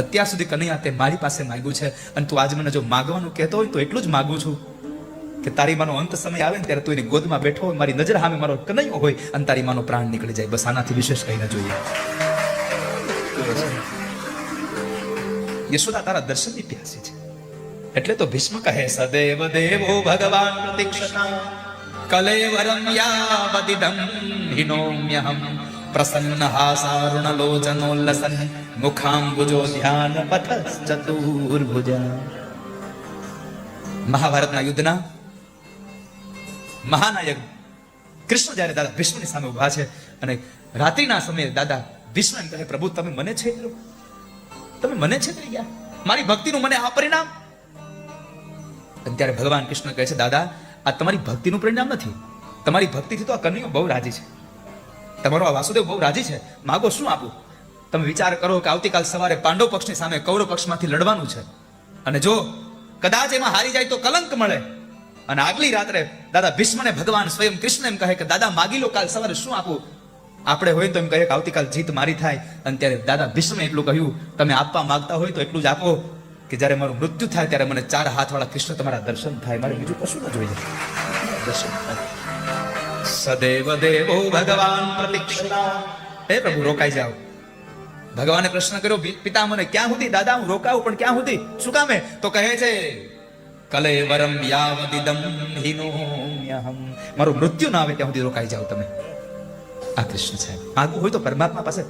અત્યાર સુધી કનૈયા તે મારી પાસે માંગ્યું છે, અને તું આજે મને જો માગવાનું કહેતો હોય તો એટલું જ માગું છું કે તારી માનો અંત સમય આવે ને ત્યારે તું એની ગોદમાં બેઠો હોય, મારી નજર સામે મારો કનૈયો હોય અને તારી માનો પ્રાણ નીકળી જાય. બસ આનાથી વિશેષ કઈ ન જોઈએ. યશોદા તારા દર્શનની પ્યાસી છે. એટલે તો ભીષ્મ કહે, સદેવ દેવો ભગવાન પ્રતીક્ષતા કલેવરમ યાવદિદમ હિનોમ્યહમ પ્રસન્ન હાસારુણ લોચનોલ્લસન મુખાંબુજો ધ્યાન પથ ચતુર્ભુજા. મહાભારતના યુદ્ધના મહાનાયક કૃષ્ણ જ્યારે દાદા ભીષ્મની સામે ઉભા છે અને રાત્રિના સમયે દાદા ભીષ્મ એમ કહે, પ્રભુ તમે મને છેતરો, તમે મને છેતરી ગયા, મારી ભક્તિનું મને આ પરિણામ. અને ત્યારે ભગવાન કૃષ્ણ કહે છે, દાદા આ તમારી ભક્તિનું પરિણામ નથી, તમારી ભક્તિથી તો આ કન્યો બહુ રાજી છે, તમારો આ વાસુદેવ બહુ રાજી છે. માગો, શું આપું? તમે વિચાર કરો કે આવતીકાલ સવારે પાંડવ પક્ષની સામે કૌરવ પક્ષમાંથી લડવાનું છે, અને જો કદાચ એમાં હારી જાય તો કલંક મળે. અને આગલી રાત્રે દાદા ભીષ્મને ભગવાન સ્વયં કૃષ્ણ એમ કહે કે દાદા માગી લો, કાલ સવારે શું આપું? આપણે હોય તો એમ કહીએ કે આવતીકાલ જીત મારી થાય. અને ત્યારે દાદા ભીષ્મે એટલું કહ્યું, તમે આપવા માંગતા હોય તો એટલું જ આપો કે જ્યારે મારું મૃત્યુ થાય ત્યારે મને 4 હાથવાળા કૃષ્ણ તમારા દર્શન થાય, મારે બીજું કશું ન જોઈએ. દર્શન થાય. સદેવ દેવો ભગવાન પ્રતીક્ષતા. હે પ્રભુ રોકાઈ જાઓ. ભગવાને પ્રશ્ન કર્યો, પિતા મને ક્યાં સુધી? દાદા હું રોકાવું પણ ક્યાં સુધી? શું કામે? તો કહે છે, કલેવરમ યાવદિદમ હિનોમ્યહમ, મારું મૃત્યુ ના આવે ત્યાં સુધી રોકાઈ જાઓ તમે. આ કૃષ્ણ છે. માગવું હોય તો પરમાત્મા પાસે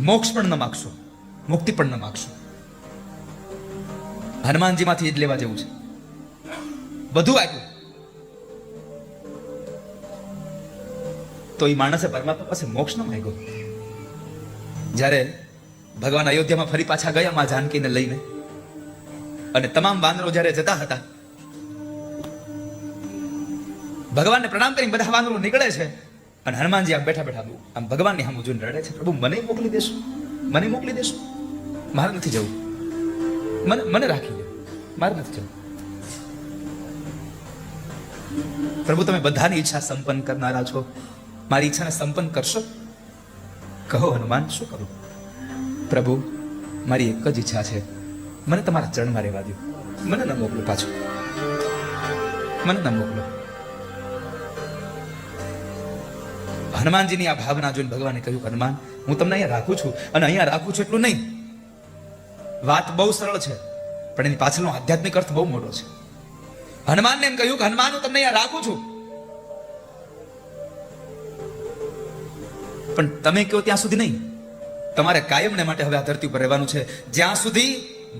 મોક્ષ પણ ન માગશો, મુક્તિ પણ ન માગશો. હનુમાનજીમાંથી જ લેવા જેવું છે. બધું આપ્યું તો એ માણસે પરમાત્મા પાસે મોક્ષ ન માંગ્યો. જ્યારે ભગવાન અયોધ્યામાં ફરી પાછા ગયા માં જાનકીને લઈને, અને તમામ વાનરો જ્યારે જતા હતા, ભગવાનને પ્રણામ કરીને બધા વાનરો નીકળે છે અને હનુમાનજી આમ બેઠા બેઠા આમ ભગવાનની સામે જોઈને રડે છે, પ્રભુ મને મોકલી દેશો, મને મોકલી દેશો, મારે નથી જવું, મને રાખી લો, મારે નથી જવું. પ્રભુ તમે બધાની ઈચ્છા સંપન્ન કરનારા છો, મારી ઈચ્છાને સંપન્ન કરશો? કહો હનુમાન, શું કરું? પ્રભુ મારી એક જ ઈચ્છા છે, મને તમારા ચરણમાં રહેવા દો, મને ન મોકલો પાછું, મને ન મોકલો. હનુમાનજીની આ ભાવના જોઈને ભગવાને કહ્યું, હનુમાન હું તમને અહીંયા રાખું છું, અને અહીંયા રાખું છું એટલું નહીં, વાત બહુ સરળ છે પણ એની પાછળનો આધ્યાત્મિક અર્થ બહુ મોટો છે. હનુમાનને એમ કહ્યું કે હનુમાન હું તમને અહીંયા રાખું છું, પણ તમે કહો ત્યાં સુધી નહીં, તમારે કાયમને માટે હવે આ ધરતી ઉપર રહેવાનું છે. જ્યાં સુધી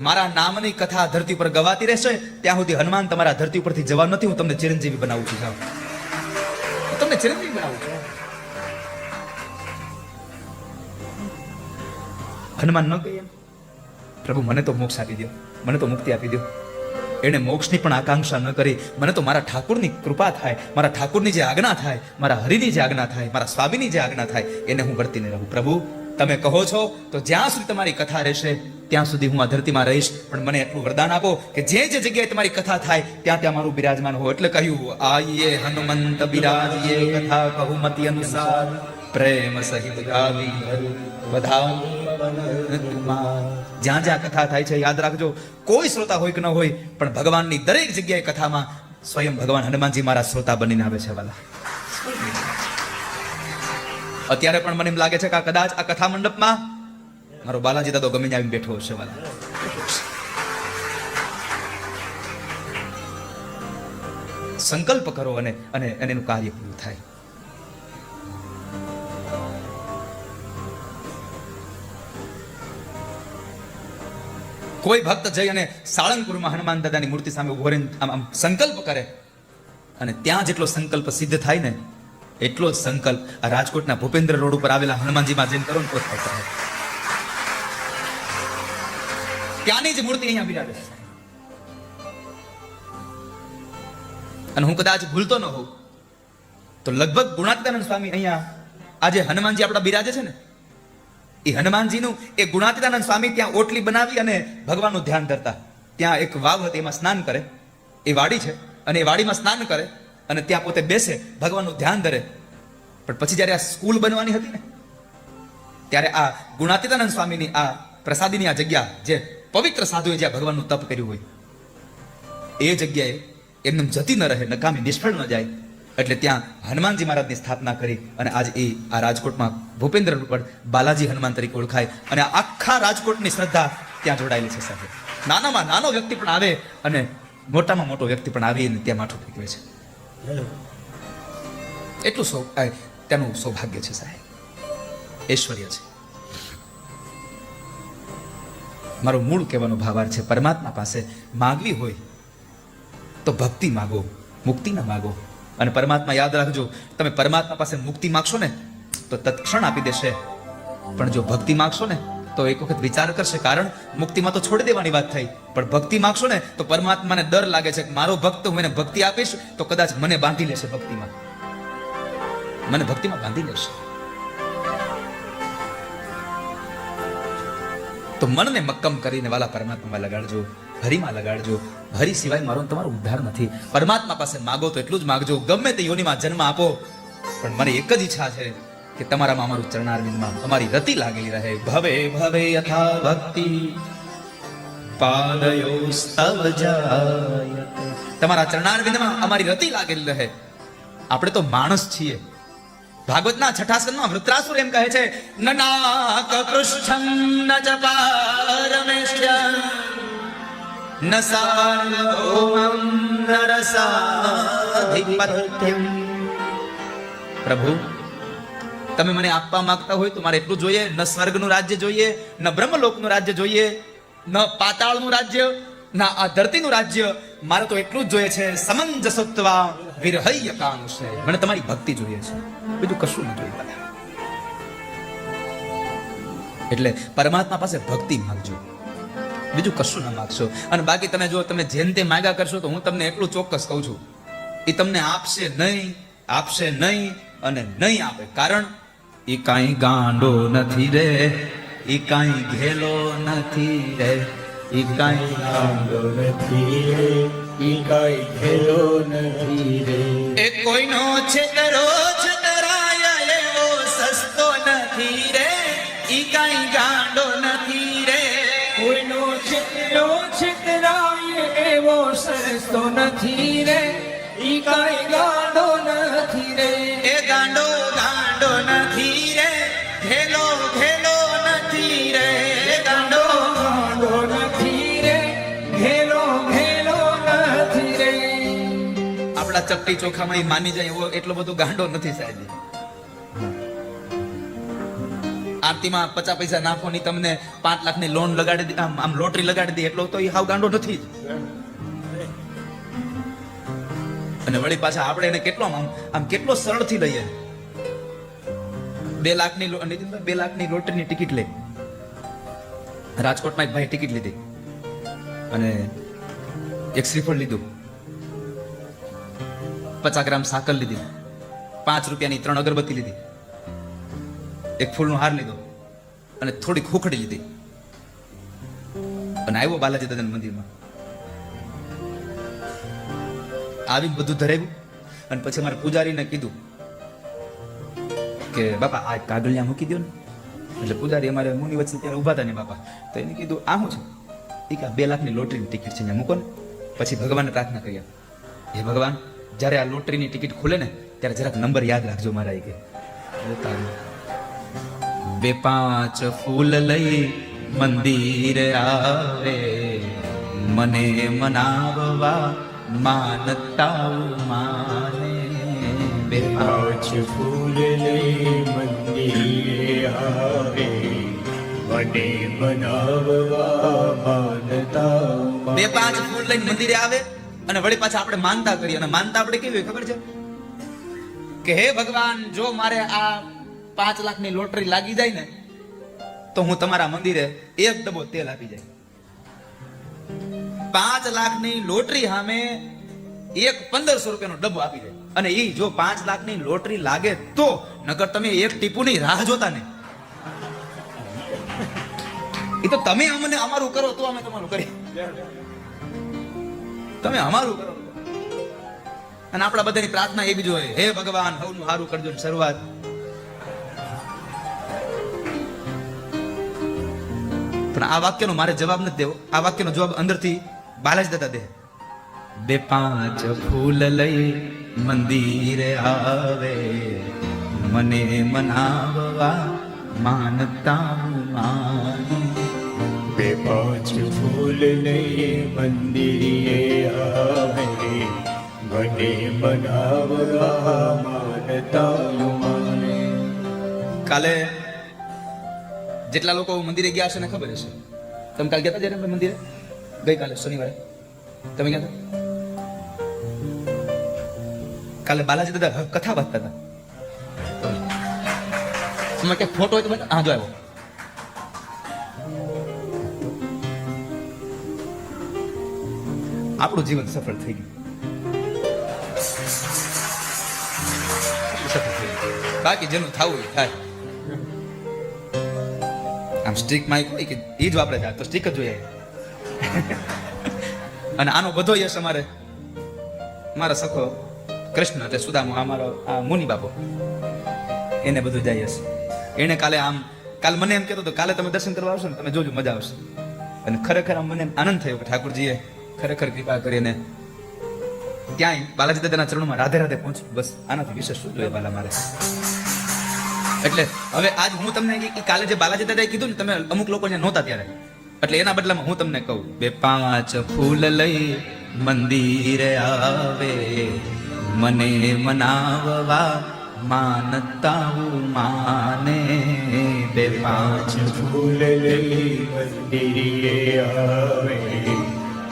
મારા નામની કથા ધરતી ઉપર ગવાતી રહેશે ત્યાં સુધી હનુમાન તમારા ધરતી ઉપરથી જવાનું નથી. હું તમને ચિરંજીવી બનાવું છું, જાઓ, હું તમને ચિરંજીવી બનાવું છું. હનુમાન ન કહે એમ, પ્રભુ મને તો મોક્ષ આપી દો, મને તો મુક્તિ આપી દો. એને મોક્ષની પણ આકાંક્ષા ન કરી, મને તો મારા ઠાકુરની કૃપા થાય, મારા ઠાકુરની જે આજ્ઞા થાય, મારા હરિની જે આજ્ઞા થાય, મારા સ્વામીની જે આજ્ઞા થાય એને હું વર્તીને રહું. પ્રભુ તમે કહો છો તો જ્યાં સુધી તમારી કથા રહેશે ત્યાં સુધી હું આ ધરતીમાં રહીશ, પણ મને એટલું વરદાન આપો કે જે જે જગ્યાએ તમારી કથા થાય ત્યાં ત્યાં મારું બિરાજમાન હો. એટલે કહ્યું, આઈએ હનુમંત બિરાજીએ કથા કહુમતી અનુસાર, પ્રેમ સહિત ગાવી જ્યાં જ્યાં કથા થાય છે યાદ રાખજો, કોઈ શ્રોતા હોય કે ન હોય પણ ભગવાનની દરેક જગ્યાએ કથામાં સ્વયં ભગવાન હનુમાનજી મારા શ્રોતા બનીને આવે છે. વાલા, અત્યારે પણ મને એમ લાગે છે કે કદાચ આ કથા મંડપમાં મારો બાલાજી દાદો ગમીને આવીને બેઠો હશે. વાલા, સંકલ્પ કરો અને એનું કાર્ય પૂરું થાય. કોઈ ભક્ત જઈ અને સાળંગપુરમાં હનુમાન દાદાની મૂર્તિ સામે ઉભો રહીને આમ સંકલ્પ કરે અને ત્યાં જેટલો સંકલ્પ સિદ્ધ થાય ને એટલો જ સંકલ્પ આ રાજકોટના ભૂપેન્દ્ર રોડ ઉપર આવેલા હનુમાનજીમાં જઈને કરો ને તો થાય. ત્યાંની જ મૂર્તિ અહીંયા બિરાજે છે. અને હું કદાચ ભૂલતો ન હોઉં તો લગભગ ગુણાતીતાનંદ સ્વામી અહીંયા આજે હનુમાનજી આપણા બિરાજે છે ને, એ હનુમાનજીનું એ ગુણાતીતાનંદ સ્વામી ત્યાં ઓટલી બનાવી અને ભગવાનનું ધ્યાન ધરતા. ત્યાં એક વાવ હતી, એમાં સ્નાન કરે, એ વાડી છે, અને એ વાડીમાં સ્નાન કરે અને ત્યાં પોતે બેસે, ભગવાનનું ધ્યાન ધરે. પણ પછી જ્યારે આ સ્કૂલ બનવાની હતી ને ત્યારે આ ગુણાતીતાનંદ સ્વામીની આ પ્રસાદીની આ જગ્યા, જે પવિત્ર સાધુએ જ્યાં ભગવાનનું તપ કર્યું હોય, એ જગ્યાએ એમને જતી ન રહે, નકામી નિષ્ફળ ન જાય, એટલે ત્યાં હનુમાનજી મહારાજની સ્થાપના કરી અને આજ એ આ રાજકોટમાં ભૂપેન્દ્ર ઉપર બાલાજી હનુમાન તરીકે ઓળખાય. અને આખા રાજકોટની શ્રદ્ધા ત્યાં જોડાયેલી છે. સાહેબ, નાનામાં નાનો વ્યક્તિ પણ આવે અને મોટામાં મોટો વ્યક્તિ પણ આવીને ત્યાં માથું ફેંકવે છે. એટલું તેનું સૌભાગ્ય છે સાહેબ, ઐશ્વર્ય છે. મારો મૂળ કહેવાનો ભાવાર્થ છે, પરમાત્મા પાસે માગવી હોય તો ભક્તિ માગો, મુક્તિ ના માગો. અને પરમાત્મા યાદ રાખજો, તમે પરમાત્મા પાસે મુક્તિ માગશો ને તો તત્ક્ષણ આપી દેશે, પણ જો ભક્તિ માગશો ને તો એક વખત વિચાર કરશે. કારણ મુક્તિમાં તો છોડી દેવાની વાત થઈ, પણ ભક્તિ માગશો ને તો પરમાત્માને ડર લાગે છે કે મારો ભક્ત, હું એને ભક્તિ આપીશ તો કદાચ મને બાંધી લેશે, ભક્તિમાં મને ભક્તિમાં બાંધી લેશે. તો મનને મક્કમ કરીને વાલા પરમાત્મામાં લગાડજો, હરિમાં લગાડજો. હરિ સિવાય મારો તમારો ઉદ્ધાર નથી. પરમાત્મા પાસે માગો તો એટલું જ માગજો, ગમે તે યોનિમાં જન્મ આપો, પણ મારી એક જ ઈચ્છા છે કે તમારામાં અમારું ચરણારવિંદમાં અમારી રતિ લાગેલી રહે. ભવે ભવે યથા ભક્તિ પાદયોસ્તવ જાયતે. તમારા ચરણારવિંદમાં અમારી રતિ લાગેલી રહે. આપણે તો માણસ છીએ. ભાગવતના છઠ્ઠા સ્કંદમાં વૃત્રાસુર એમ કહે છે, નનાક પૃષ્ઠમ ન ચ પારમેષ્ઠ્યમ ન સાર્વભૌમં ન રસાધિપત્યમ. પ્રભુ તમે મને આપવા માંગતા હોય તો મારે એટલું જોઈએ, ન સ્વર્ગનું રાજ્ય જોઈએ, ન બ્રહ્મલોકનું રાજ્ય જોઈએ, ન પાતાળનું રાજ્ય, ના આ ધરતીનું રાજ્ય. મારે તો એટલું જ જોઈએ છે, સમંજસત્વા વિરહય કાંક્ષે. મને તમારી ભક્તિ જોઈએ છે, બીજું કશું ન જોઈએ. એટલે પરમાત્મા પાસે ભક્તિ માંગજો, બીજું કશું ના માગશો. અને બાકી તમે જો તમે જેમ તે માગ્યા કરશો તો હું તમને એટલું ચોક્કસ કહું છું, એ તમને આપશે નહીં અને નહીં આપે. કારણ એ કાંઈ ગાંડો નથી રે, એ કાંઈ ઘેલો નથી રે, એ કાંઈ ગાંડો નથી રે, ઈ કાંઈ ઘેલો નથી રે. એ કોઈનો છેતરો છતરાય એવો સસ્તો નથી રે, ઈ કાંઈ ગાંડો નથી રે. કોઈનો છેતરો છેતરાય એવો સરસતો નથી રે, ઈ કાંઈ ગાંડો નથી રે. એ ગાંડો નથી રે, ઘેલો નથી રે, એ ગાંડો ગાંડો નથી રે, ઘેલો નથી રે. આપણા ચપટી ચોખામાં ઈ માની જાય એવો એટલો બધો ગાંડો નથી સાહેબ. આરતીમાં 50 પૈસા નાખો ની તમને 5 લાખની લોન લગાડી દી, આમ લોટરી લગાડી દી, એટલો તો ઈ હાવ ગાંડો નથી જ. અને વળી પાછા આપણે એને કેટલો આમ કેટલો સરળથી લઈએ. 2 લાખની 2 લાખની લોટરીની ટિકિટ લે. રાજકોટમાં એક ભાઈ ટિકિટ લીધી અને એક શ્રીફળ લીધું, 50 ગ્રામ સાકર લીધી, 5 રૂપિયાની 3 અગરબત્તી લીધી, એક ફૂલનો હાર લીધો અને થોડી ખોખડી લીધી અને આવ્યો બાલાજી દાદાના મંદિરમાં. આવીને બધું ધરાવ્યું અને પછી મારા પૂજારીને કીધું કે બાપા આ કાગળિયા મૂકી દો ને. એટલે પૂજારી અમારે મુનિ વચ્ચે ત્યારે ઉભા હતા ને બાપા, તો એને કીધું આ શું છે? એ કે 2 લાખની લોટરીની ટિકિટ છે, અહીંયા મૂકો ને. પછી ભગવાનને પ્રાર્થના કરી, હે ભગવાન, જ્યારે આ લોટરીની ટિકિટ ખુલે ને ત્યારે જરાક નંબર યાદ રાખજો મારા. એ કે 2-5 ફૂલ લઈ મંદિર આવે, મને મનાવવા માનતા માને. 5 ફૂલ લઈ મંદિરે આવે, મને બનાવવા માનતા 2-5 ફૂલ લઈને મંદિરે આવે અને વળી પાછા આપણે માનતા કરીએ. અને માનતા આપણે કેવી હોય ખબર છે કે હે ભગવાન, જો મારે આ 5 લાખની લોટરી લાગી જાય ને તો હું તમારા મંદિરે 1 ડબ્બો તેલ આપી જાય. 5 લાખની લોટરી સામે 1500 રૂપિયાનો ડબ્બો આપી જાય. અને એ જો 5 લાખની લોટરી લાગે તો, નકર તમે એક ટીપુની રાહ જોતા ને. એ તો તમે અમને અમારું કરો તો અમે તમારું કરીએ. તમે અમારું કરો. અને આપણા બધાની પ્રાર્થના એવી જ હોય, હે ભગવાન સૌનું સારું કરજો. શરૂઆત પણ આ વાક્યનો મારે જવાબ નથી દેવો. આ વાક્યનો જવાબ અંદરથી બાલાજી દાદા દે. 2-5 ફૂલ લઈ મંદિરે આવે, મને મનાવવા માનતા માને. 2-5 ફૂલ લઈ મંદિરે આવે, મને બનાવવા માનતા માને. કાલે જેટલા લોકો મંદિરે ગયા હશે ને ખબર હશે. તમે કાલે ગયા હતા જયારે મંદિરે? ગઈકાલે શનિવારે તમે ગયા હતા? કાલે બાલાજી દાદા કથા વાંચતા હતા. તમે ક્યાંક ફોટો હોય તો બતા. હા, જો આવ્યો. આપણું જીવન સફળ થઈ ગયું. સફળ થઈ ગયું. બાકી જેનું થવું એ થાય. આમ સ્ટ્રીક માઇક હોય કે એ જ વાપરે છે, તો સ્ટ્રીક જ જોઈએ. અને આનો બધો યશ અમારે મારા સખો કૃષ્ણ એટલે સુદામા, અમારો આ મુનિ બાપો, એને બધું જાય યશ. એને કાલે મને એમ કહેતો હતો, કાલે તમે દર્શન કરવા આવશો ને તમે જોજો મજા આવશે. અને ખરેખર આમ મને આનંદ થયો કે ઠાકોરજીએ ખરેખર કૃપા કરીને ક્યાંય બાલાજી દાદાના ચરણોમાં રાધે રાધે પહોંચ્યું. બસ આનાથી વિશેષ શું જોઈએ બાલા મારે. એટલે હવે આજ હું તમને કાલે જે બાલાજી દાદાએ કીધું ને, તમે અમુક લોકો જે નહોતા ત્યારે, એટલે એના બદલામાં હું તમને કહું, 2-5 ફૂલ લઈ મંદિરે આવે, મને મનાવવા માનતા માને. 2-5 ફૂલ લઈ મંદિરે આવે,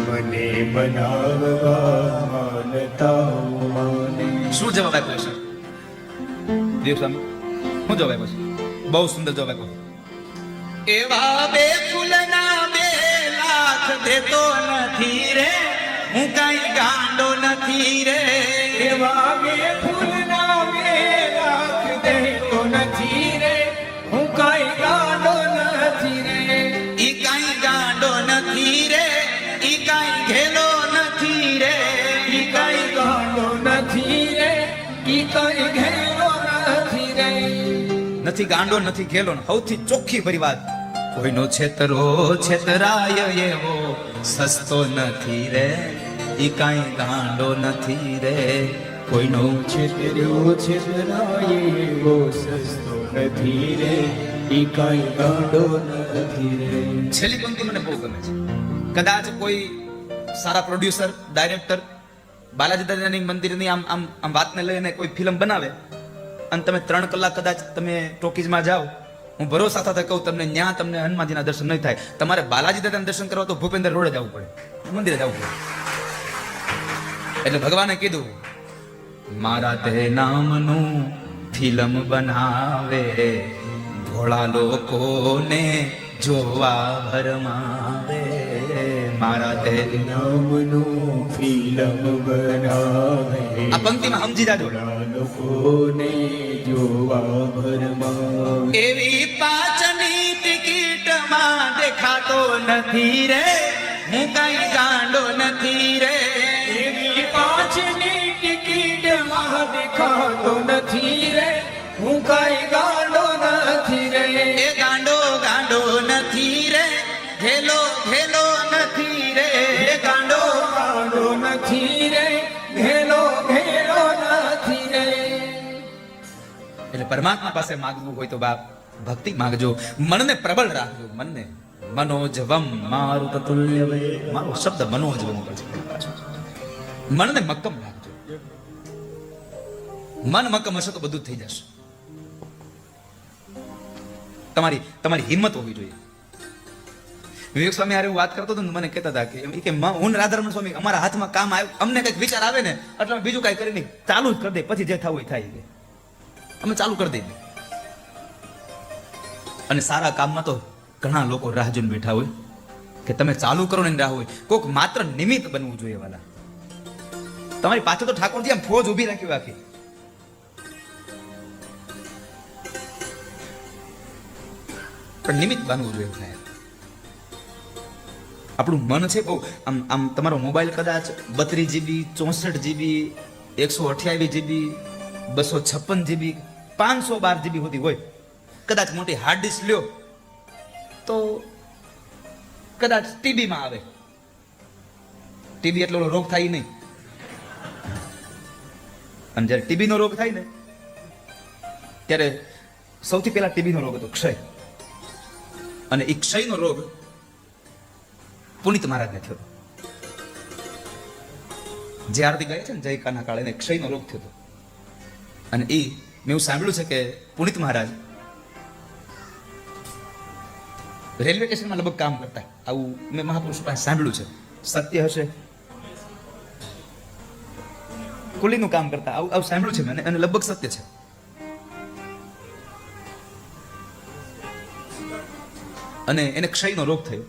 મને બનાવવા માનતા માને. શું જવાબ આપ્યો છે દેવ સ્વામી? શું જવાબ આપ્યો છે? બહુ સુંદર જવાબ આપ્યો. એવા 2 ફૂલના 2 લાખ દેતો નથી રે, હું કઈ ગાંડો નથી રે. એવા બે ફૂલના બે લાખ દેતો નથી રે, હું કાંઈ ગાંડો નથી રે. ઈ કઈ ગાંડો નથી રે, ઈ કઈ ઘેલો નથી રે, ઈ કાંઈ ગાંડો નથી રે, ઈ કાંઈ ઘેરો નથી રે. નથી ગાંડો નથી ઘેલો. સૌથી ચોખ્ખી ભરી વાત, કોઈનો છેતરો છેતરાય એવો સસ્તો નથી રે, ઈ કાંઈ ગાંડો નથી રે. કોઈનો છેતર્યો છેતરાય એવો સસ્તો નથી રે, ઈ કાંઈ ગાંડો નથી રે. છેલ્લી પંક્તિ મને બહુ ગમે છે. કદાચ કોઈ સારા પ્રોડ્યુસર ડાયરેક્ટર બાલાજી દાદાની મંદિરની આમ આમ આમ વાતને લઈને કોઈ ફિલ્મ બનાવે અને તમે 3 કલાક કદાચ તમે ટોકીઝમાં જાઓ, હું ભરોસા સાથે કહું તમને ન્યા તમને હનુમાનજીના દર્શન નહીં થાય. તમારે બાલાજી દાદાના દર્શન કરવા તો ભૂપેન્દ્ર રોડે જવું પડે, મંદિરે જવું પડે. એટલે ભગવાને કીધું મારા તે નામનું ફિલ્મ બનાવે, ભોળા લોકોને જોવા ભરમાવે. મારા તે નામનું ફિલ્મ બનાવે, આ પંક્તિમાં સમજી જાજો. લોકોને જોવા ભરમાવે. એવી પાછળની ટિકિટમાં દેખાતો નથી રે, હું કઈ ગાંડો નથી રે. એવી પાછની ટિકિટમાં દેખાતો નથી રે, હું કાંઈ ગાંડો નથી રે. એ ગાંડો ગાંડો નથી રે, ઘેલો ઘેલો નથી રે. એ ગાંડો ગાંડો નથી રે, ઘેલો ઘેલો નથી રે. એટલે પરમાત્મા પાસે માંગવું હોય તો બાપ ભક્તિ માંગજો, મનને પ્રબળ રાખજો. મનને મનોજવમ મારું તતુલ્ય વે, મારો શબ્દ મનોજવમ પર છે. મનને મક્કમ રાખજો. મન મક્કમ હશે તો બધું જ થઈ જશે. તમારી હિંમત હોવી જોઈએ. વિવેક સ્વામી હારે વાત કરતો હતો ને, મને કહેતા હતા કે હું રાધારમણ સ્વામી અમારા હાથમાં કામ આવ્યું, અમને કઈક વિચાર આવે ને એટલે બીજું કઈ કરી નહીં, ચાલુ જ કરી દે, પછી જે થવું એ થાય. અમે ચાલુ કરી દઈએ. અને સારા કામમાં તો ઘણા લોકો રાહ જોઈને બેઠા હોય કે તમે ચાલુ કરો ને રાહ હોય. કોક માત્ર નિમિત્ત બનવું જોઈએ વાલા. તમારી પાછળ તો ઠાકોરજી આમ ફોજ ઊભી રાખ્યું આખી. પણ નિમિત્ત બનવું જોઈએ સાહેબ. આપણું મન છે બહુ આમ તમારો મોબાઈલ કદાચ 32 GB 64 GB 128 GB 256 GB 512 GB સુધી હોય. કદાચ મોટી હાર્ડ ડિસ્ક લ્યો તો કદાચ ટીબીમાં આવે. ટીબી એટલો રોગ થાય નહીં. અને જ્યારે ટીબીનો રોગ થાય ને ત્યારે સૌથી પહેલા ટીબીનો રોગ હતો ક્ષય. અને એ ક્ષયનો રોગ પુનિત મહારાજને થયો. જે આરતી ગાય છે ને જય કાના કાળે ક્ષયનો રોગ થયો હતો. અને એ મેં એવું સાંભળ્યું છે કે પુનિત મહારાજ રેલવે સ્ટેશનમાં લગભગ કામ કરતા. આવું મેં મહાપુરુષ પાસે સાંભળ્યું છે. સત્ય હશે, કુલીનું કામ કરતા આવું સાંભળ્યું છે મેં, અને લગભગ સત્ય છે. અને એને ક્ષયનો રોગ થયો.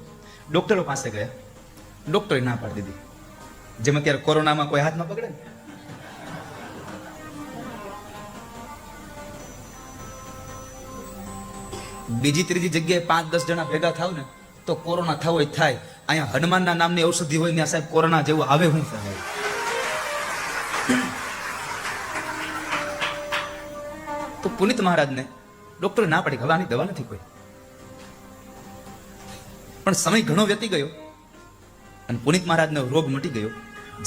ડોક્ટરો પાસે ગયા, ડોક્ટરે ના પાડી દીધી. જેમ અત્યારે કોરોનામાં કોઈ હાથ ન પકડે ને, બીજી ત્રીજી જગ્યાએ 5-10 જણા ભેગા થાવ ને તો કોરોના થવો જ થાય. અહીંયા હનુમાનના નામની ઔષધિ હોય ને સાહેબ કોરોના જેવું આવે હું સાહેબ. તો પુનિત મહારાજને ડોક્ટરે ના પાડી, હવે આની દવા નથી કોઈ. પણ સમય ઘણો વ્યતી ગયો અને પુનિત મહારાજનો રોગ મટી ગયો.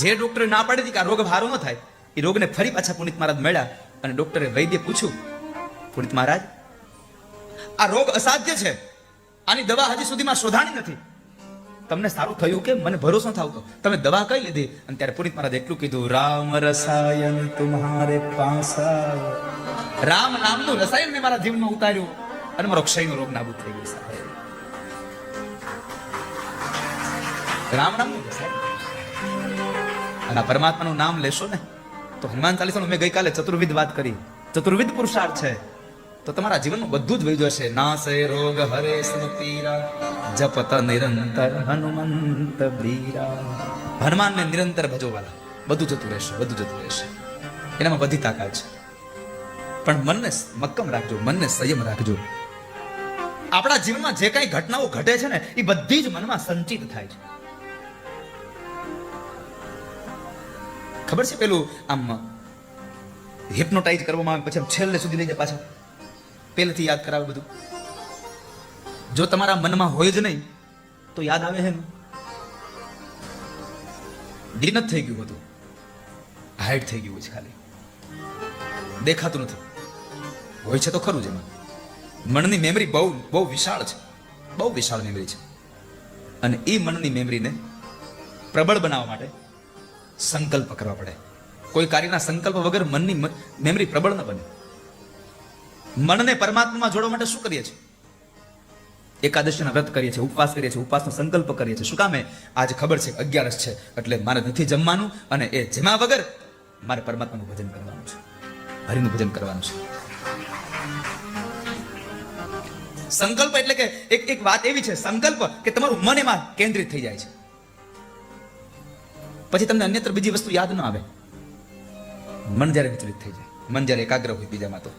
જે ડોક્ટરે ના પાડી હતી કે આ રોગ સારો ન થાય, એ રોગને ફરી પાછા પુનિત મહારાજ મળ્યા અને ડોક્ટરે વૈદ્ય પૂછ્યું, પુનિત મહારાજ આ રોગ અસાધ્ય છે, આની દવા હજી સુધીમાં શોધાણી નથી, તમને સારું થયું કે મને ભરોસો ન થાવતો, તમે દવા કઈ લીધી? અને ત્યારે પુનિત મહારાજ એટલું કીધું, રામ રસાયણ તુમ્હારે પાસા. રામ નામનું રસાયણ મેં મારા જીવનમાં ઉતાર્યું અને મારો ક્ષયનો રોગ નાબૂદ થઈ ગયો સાહેબ. રામ નામનું રસાયણ. અને આ પરમાત્માનું નામ લેશો ને તો હનુમાન ચાલીસાનું મેં ગઈકાલે ચતુર્વિધ વાત કરી. ચતુર્વિધ પુરુષાર્થ છે. તો તમારા જીવનનું બધું જ વહી જશે. નાસે રોગ હરે સબ પીરા, જપત નિરંતર હનુમંત વીરા. હનુમાનને નિરંતર ભજો વાલા, બધું જતું રહેશે, બધું જતું રહેશે. એનામાં બધી તાકાત છે. પણ મનને મક્કમ રાખજો, મનને સંયમ રાખજો. આપણા જીવનમાં જે કઈ ઘટનાઓ ઘટે છે ને એ બધી જ મનમાં સંચિત થાય છે. ખબર છે પેલું આમ હિપ્નોટાઇઝ કરવામાં આવે પછી આમ છેલ્લે સુધી લઈ જાય પાછા, પહેલેથી યાદ કરાવે બધું. જો તમારા મનમાં હોય જ નહીં તો યાદ આવે છે ને? ડીન જ થઈ ગયું હતું, હાઈડ થઈ ગયું છે, ખાલી દેખાતું નથી. હોય છે તો ખરું જ. એમાં મનની મેમરી બહુ બહુ વિશાળ છે, બહુ વિશાળ મેમરી છે. અને એ મનની મેમરીને પ્રબળ બનાવવા માટે સંકલ્પ કરવા પડે. કોઈ કાર્યના સંકલ્પ વગર મનની મેમરી પ્રબળ ન બને. મનને પરમાત્મામાં જોડવા માટે શું કરીએ છીએ? એકાદશીના વ્રત કરીએ છીએ, ઉપવાસ કરીએ છીએ, ઉપવાસનો સંકલ્પ કરીએ છીએ. શું કામે? આજે ખબર છે 11 છે એટલે મારે નથી જમવાનું, અને એ જમ્યા વગર મારે પરમાત્માનું ભજન કરવાનું છે, હરિનું ભજન કરવાનું છે. સંકલ્પ એટલે કે એક વાત એવી છે, સંકલ્પ કે તમારું મન એમાં કેન્દ્રિત થઈ જાય છે. પછી તમને અન્યત્ર બીજી વસ્તુ યાદ ન આવે. મન જ્યારે વિચલિત થઈ જાય, મન જ્યારે એકાગ્ર હોય બીજામાં તો,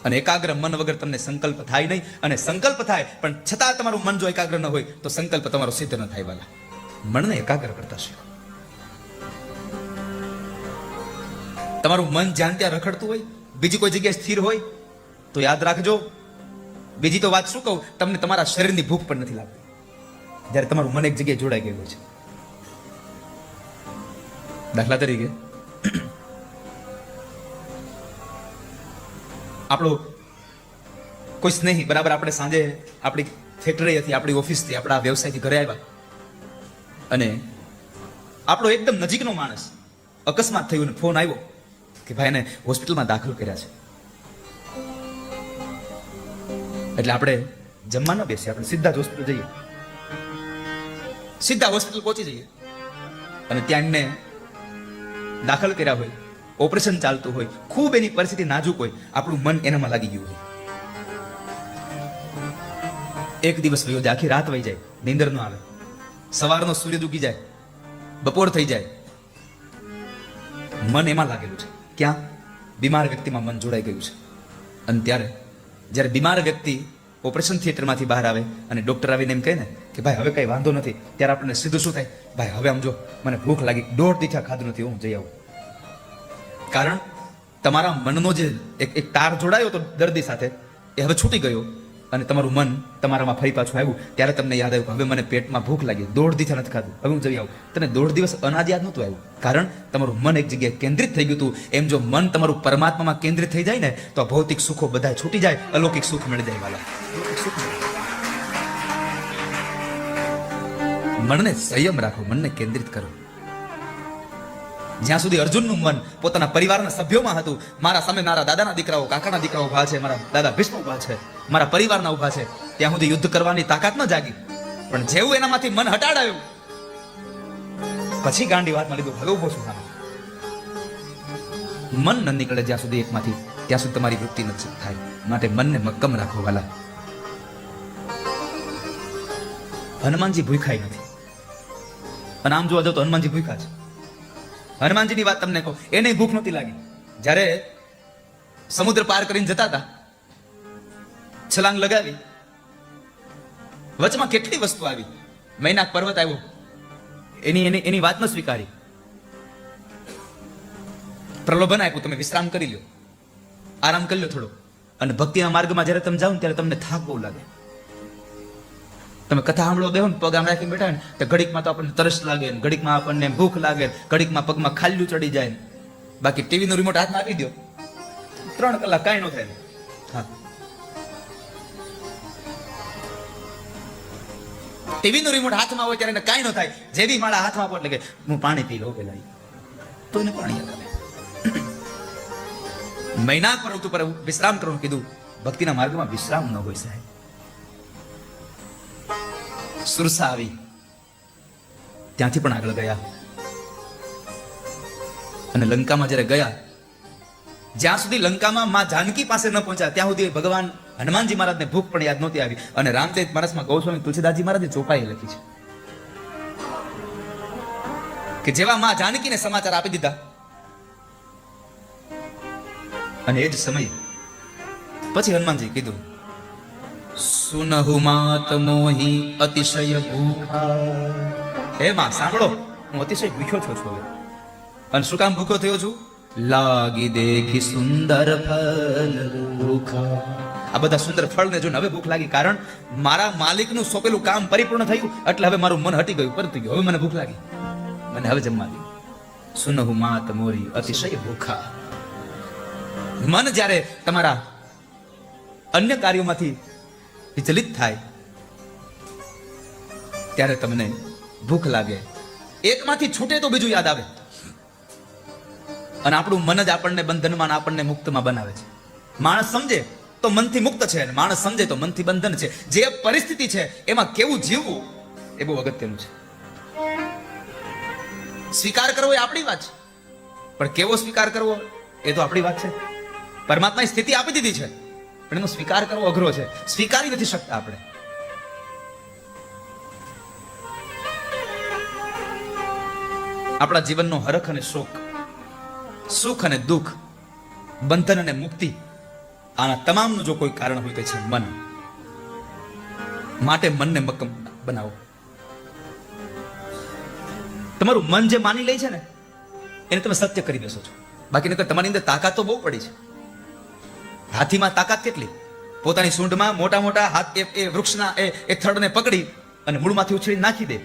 અને એકાગ્ર મન વગર તમને સંકલ્પ થાય નહીં. અને સંકલ્પ થાય પણ છતાં તમારું મન જો એકાગ્ર ન હોય તો સંકલ્પ તમારો સિદ્ધ ન થાય. વાલા, મનને એકાગ્ર કરતા શીખો. તમારું મન જ્યાં ત્યાં રખડતું હોય, બીજી કોઈ જગ્યાએ સ્થિર હોય તો યાદ રાખજો, બીજી તો વાત શું કહું તમને, તમારા શરીરની ભૂખ પણ નથી લાગતી જ્યારે તમારું મન એક જગ્યાએ જોડાઈ ગયું હોય છે. દાખલા તરીકે આપણો કોઈ સ્નેહી બરાબર, આપણે સાંજે આપણી ફેક્ટરી હતી, આપણી ઓફિસથી, આપણા વ્યવસાયથી ઘરે આવ્યા, અને આપણો એકદમ નજીકનો માણસ અકસ્માત થયું ને ફોન આવ્યો કે ભાઈ એને હોસ્પિટલમાં દાખલ કર્યા છે. એટલે આપણે જમવા ન બેસીએ, આપણે સીધા જ હોસ્પિટલ જઈએ, સીધા હોસ્પિટલ પહોંચી જઈએ, અને ત્યાં એમને દાખલ કર્યા હોય, ઓપરેશન ચાલતું હોય, ખૂબ એની પરિસ્થિતિ નાજુક હોય, આપણું મન એનામાં લાગી ગયું હોય. એક દિવસ વયો જાય, આખી રાત વહી જાય, નીંદર ન આવે, સવારનો સૂર્ય ઉગી જાય, બપોર થઈ જાય, મન એમાં લાગેલું છે. ક્યાં? બીમાર વ્યક્તિમાં મન જોડાઈ ગયું છે. અને જ્યારે બીમાર વ્યક્તિ ઓપરેશન થિયેટરમાંથી બહાર આવે અને ડોક્ટર આવીને એમ કહે ને કે ભાઈ હવે કઈ વાંધો નથી, ત્યારે આપણને સીધું શું થાય? ભાઈ હવે આમ જો મને ભૂખ લાગી, 1.5 દિવસ ખાધું નથી, હું જઈ આવું. કારણ તમારા મનનો જે એક તાર જોડાયો તો દર્દી સાથે, એ હવે છૂટી ગયો, અને તમારું મન તમારામાં ફરી પાછું આવ્યું. ત્યારે તમને યાદ આવ્યું હવે મને પેટમાં ભૂખ લાગી, 1.5 દિવસ નથી ખાધું, હવે હું જઈ આવું. તને 1.5 દિવસ અનાજ યાદ નહોતું આવ્યું, કારણ તમારું મન એક જગ્યાએ કેન્દ્રિત થઈ ગયું હતું. એમ જો મન તમારું પરમાત્મામાં કેન્દ્રિત થઈ જાય ને તો ભૌતિક સુખો બધા છૂટી જાય, અલૌકિક સુખ મળી જાય. વાલા, મનને સંયમ રાખો, મનને કેન્દ્રિત કરો. જ્યાં સુધી અર્જુનનું મન પોતાના પરિવારના સભ્યોમાં હતું, મારા સામે મારા દાદાના દીકરાઓ, કાકાના દીકરાઓ ઉભા છે, મારા દાદા ભીષ્મ ઉભા છે, મારા પરિવારના ઉભા છે, ત્યાં સુધી યુદ્ધ કરવાની તાકાત ન જાગી. પણ જેવું એનામાંથી મન હટાડાયું પછી ગાંડી વાતમાં લીધું, હવે ઉભો છું. મન ન નીકળે જ્યાં સુધી એકમાંથી, ત્યાં સુધી તમારી વૃત્તિ ન થાય. માટે મનને મક્કમ રાખો. વાલા, હનુમાનજી ભૂખાય નથી, અને આમ જોવા જાવ તો હનુમાનજી ભૂખા છે. હનુમાનજીની વાત તમને કહું, એને ભૂખ નહોતી લાગી. જ્યારે સમુદ્ર પાર કરીને જતા હતા, છલાંગ લગાવી, વચમાં કેટલી વસ્તુ આવી, મૈનાક પર્વત આવ્યો, એની વાત ન સ્વીકારી, પ્રલોભન આપ્યું, તમે વિશ્રામ કરી લો, આરામ કરી લો થોડો. અને ભક્તિના માર્ગમાં જ્યારે તમે જાઓ ને ત્યારે તમને થાક બહુ લાગે. તમે કથા સાંભળો બેહો ને, પગ આમ રાખીને બેઠા ને તો ઘડીકમાં તો આપણને તરસ લાગે, ઘડીકમાં આપણને ભૂખ લાગે, ઘડીકમાં પગમાં ખાલ્યું ચડી જાય. બાકી ટીવી નો રિમોટ હાથમાં આપી દો, 3 કલાક કાંઈ ન થાય. હા, ટીવી નો રિમોટ હાથમાં હોય ત્યારે કાંઈ ન થાય. જેવી મારા હાથમાં આપો એટલે કે હું પાણી પી લઉં પેલા, તો એને પાણી યાદ આવે. મહિના પર વિશ્રામ કરવાનું કીધું. ભક્તિના માર્ગમાં વિશ્રામ ન હોય સાહેબ. સુરસા આવી, ત્યાંથી પણ આગળ ગયા, અને લંકામાં જ્યારે ગયા, જ્યાં સુધી લંકામાં માં જાનકી પાસે ન પહોંચ્યા ત્યાં સુધી ભગવાન હનુમાનજી મહારાજને ભૂખ પણ યાદ નહોતી આવી. અને રામચરિત માનસમાં ગૌસ્વામી તુલસીદાસજી મહારાજે ચોપાઈ લખી છે કે જેવા માં જાનકીને સમાચાર આપી દીધા અને એ જ સમયે પછી હનુમાનજી કીધું, સુનહુ માત મોહી અતિશય ભૂખા. હે માં સાંભળો, હું અતિશય ભૂખ્યો થયો છું હવે. અને શું કામ ભૂખ્યો થયો છું? લાગી દેખી સુંદર ફલ ભૂખા. આ બધા સુંદર ફળને જોઈને હવે ભૂખ લાગી, કારણ મારા માલિકનું સોંપેલું કામ પરિપૂર્ણ થયું એટલે હવે મારું મન હટી ગયું, પરતી ગયું. હવે મને ભૂખ લાગી, મને હવે જમવા દે. સુનહુ માત મોરી અતિશય ભૂખા. મન જ્યારે તમારા અન્ય કાર્યોમાંથી વિચલિત થાય ત્યારે તમને ભૂખ લાગે. એકમાંથી છૂટે તો બીજું યાદ આવે. અને આપણું મન જ આપણને બંધનમાં, આપણને મુક્તમાં બનાવે છે. માણસ સમજે તો મનથી મુક્ત છે, અને માણસ સમજે તો મનથી બંધન છે. જે પરિસ્થિતિ છે એમાં કેવું જીવવું એ બહુ અગત્યનું છે. સ્વીકાર કરવો એ આપણી વાત છે, પણ કેવો સ્વીકાર કરવો એ તો આપણી વાત છે. પરમાત્માએ સ્થિતિ આપી દીધી છે, પણ એનો સ્વીકાર કરવો અઘરો છે. સ્વીકારી નથી શકતા આપણે. આપણા જીવનનો હરખ અને શોક, સુખ અને દુઃખ, બંધન અને મુક્તિ, આના તમામનું જો કોઈ કારણ હોય તો છે મન. માટે મનને મક્કમ બનાવો. તમારું મન જે માની લે છે ને એને તમે સત્ય કરી દેશો છો. બાકી નકર તમારી અંદર તાકાત તો બહુ પડી છે. હાથીમાં તાકાત કેટલી? પોતાની સૂંઢમાં મોટા મોટા હાથ એ વૃક્ષના એ થડને પકડી અને મૂળમાંથી ઉછળી નાખી દે.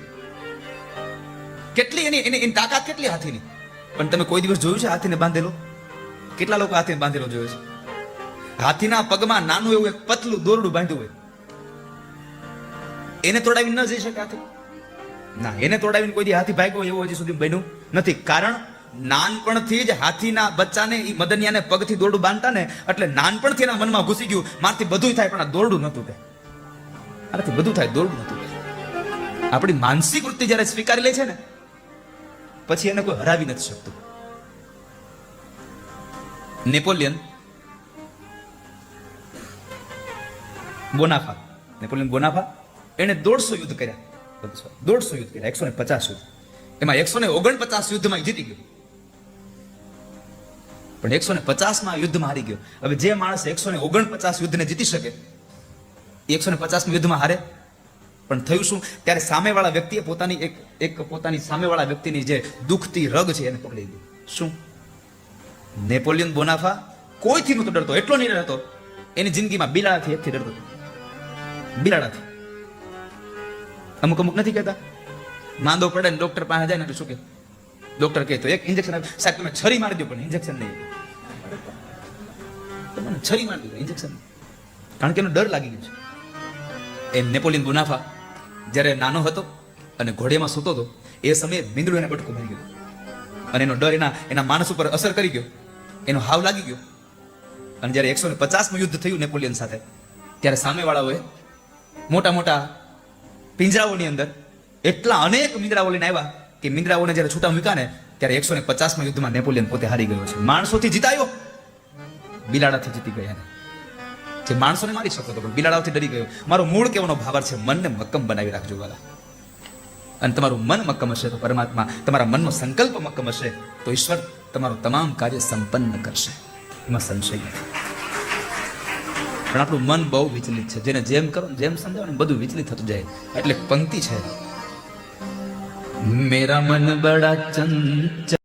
કેટલી એની તાકાત કેટલી હાથીની? પણ તમે કોઈ દિવસ જોયું છે હાથીને બાંધેલો? કેટલા લોકો હાથીને બાંધેલો જોયો છે? હાથીના પગમાં નાનું એવું એક પતલું દોરડું બાંધ્યું હોય, એને તોડાવી ન જઈ શકે હાથી? ના, એને તોડાવીને કોઈ દી હાથી ભાગ્યો એવું હજી સુધી બન્યું નથી. કારણ નાનપણથી જ હાથીના બચ્ચાને ઈ મદનિયાને પગથી દોરડું બાંધતા ને એટલે નાનપણથી એના મનમાં ઘૂસી ગયું મારથી બધું થાય પણ આ દોરડું નતું તે. આનાથી બધું થાય, દોરડું નતું તે. આપણી માનસિક વૃત્તિ જ્યારે સ્વીકારી લે છે ને પછી એને કોઈ હરાવી નથી શકતું. નેપોલિયન બોનાફા એને 150 યુદ્ધ કર્યા. 150 યુદ્ધ કર્યા, 150 યુદ્ધ. એમાં 149 યુદ્ધમાં જીતી ગયો, પણ 150માં યુદ્ધમાં હારી ગયો. હવે જે માણસ 149 યુદ્ધને જીતી શકે એ 150માં યુદ્ધમાં હારે? પણ થયું શું? ત્યારે સામેવાળા વ્યક્તિએ પોતાની સામેવાળા વ્યક્તિની જે દુખતી રગ છે એને પકડી દીધી. શું? નેપોલિયન બોનાફા કોઈથી નહોતો ડરતો, એટલો નહીં ડરતો. એની જિંદગીમાં બિલાડાથી એકથી ડરતો. બિલાડાથી. અમુક નથી કહેતા માંદો પડે ને ડોક્ટર પાસે જાય ને એટલે શું કે ડોક્ટર કહે તો એક ઇન્જેક્શન આપે, સાહેબ તમે છરી મારી દો, પણ ઇન્જેક્શન નહીં. તમને છરી મારી દો, ઇન્જેક્શન. કારણ કે એનો ડર લાગી ગયો છે. એમ નેપોલિયન બોનાફા જ્યારે નાનો હતો અને ઘોડેમાં સૂતો હતો એ સમયે મીંદડું એને બટકું મારી ગયું અને એનો ડર એના માણસ ઉપર અસર કરી ગયો, એનો હાવ લાગી ગયો. અને જ્યારે 150માં યુદ્ધ થયું નેપોલિયન સાથે ત્યારે સામેવાળાઓએ મોટા મોટા પિંજરાઓની અંદર એટલા અનેક મીંદડાઓ લઈને આવ્યા કે મીંદડાઓને જ્યારે છૂટા મૂક્યા ને ત્યારે 150માં યુદ્ધમાં નેપોલિયન પોતે હારી ગયો છે. માણસોથી જીતાયો, બિલાડાથી જીતી ગયા. જે માણસોને મારી શકતો હતો પણ બિલાડાઓથી ડરી ગયો. મારો મૂળ કહેવાનો ભાવાર્થ છે મનને મક્કમ બનાવી રાખજો વાલા. અને તમારું મન મક્કમ હશે તો પરમાત્મા, તમારા મનનો સંકલ્પ મક્કમ હશે તો ઈશ્વર તમારું તમામ કાર્ય સંપન્ન કરશે, એમાં સંશય નથી. પણ આપણું મન બહુ વિચલિત છે. જેને જેમ કરો જેમ સમજાવો ને બધું વિચલિત થતું જાય. એટલે પંક્તિ છે, મેરા મન બડા ચંચલ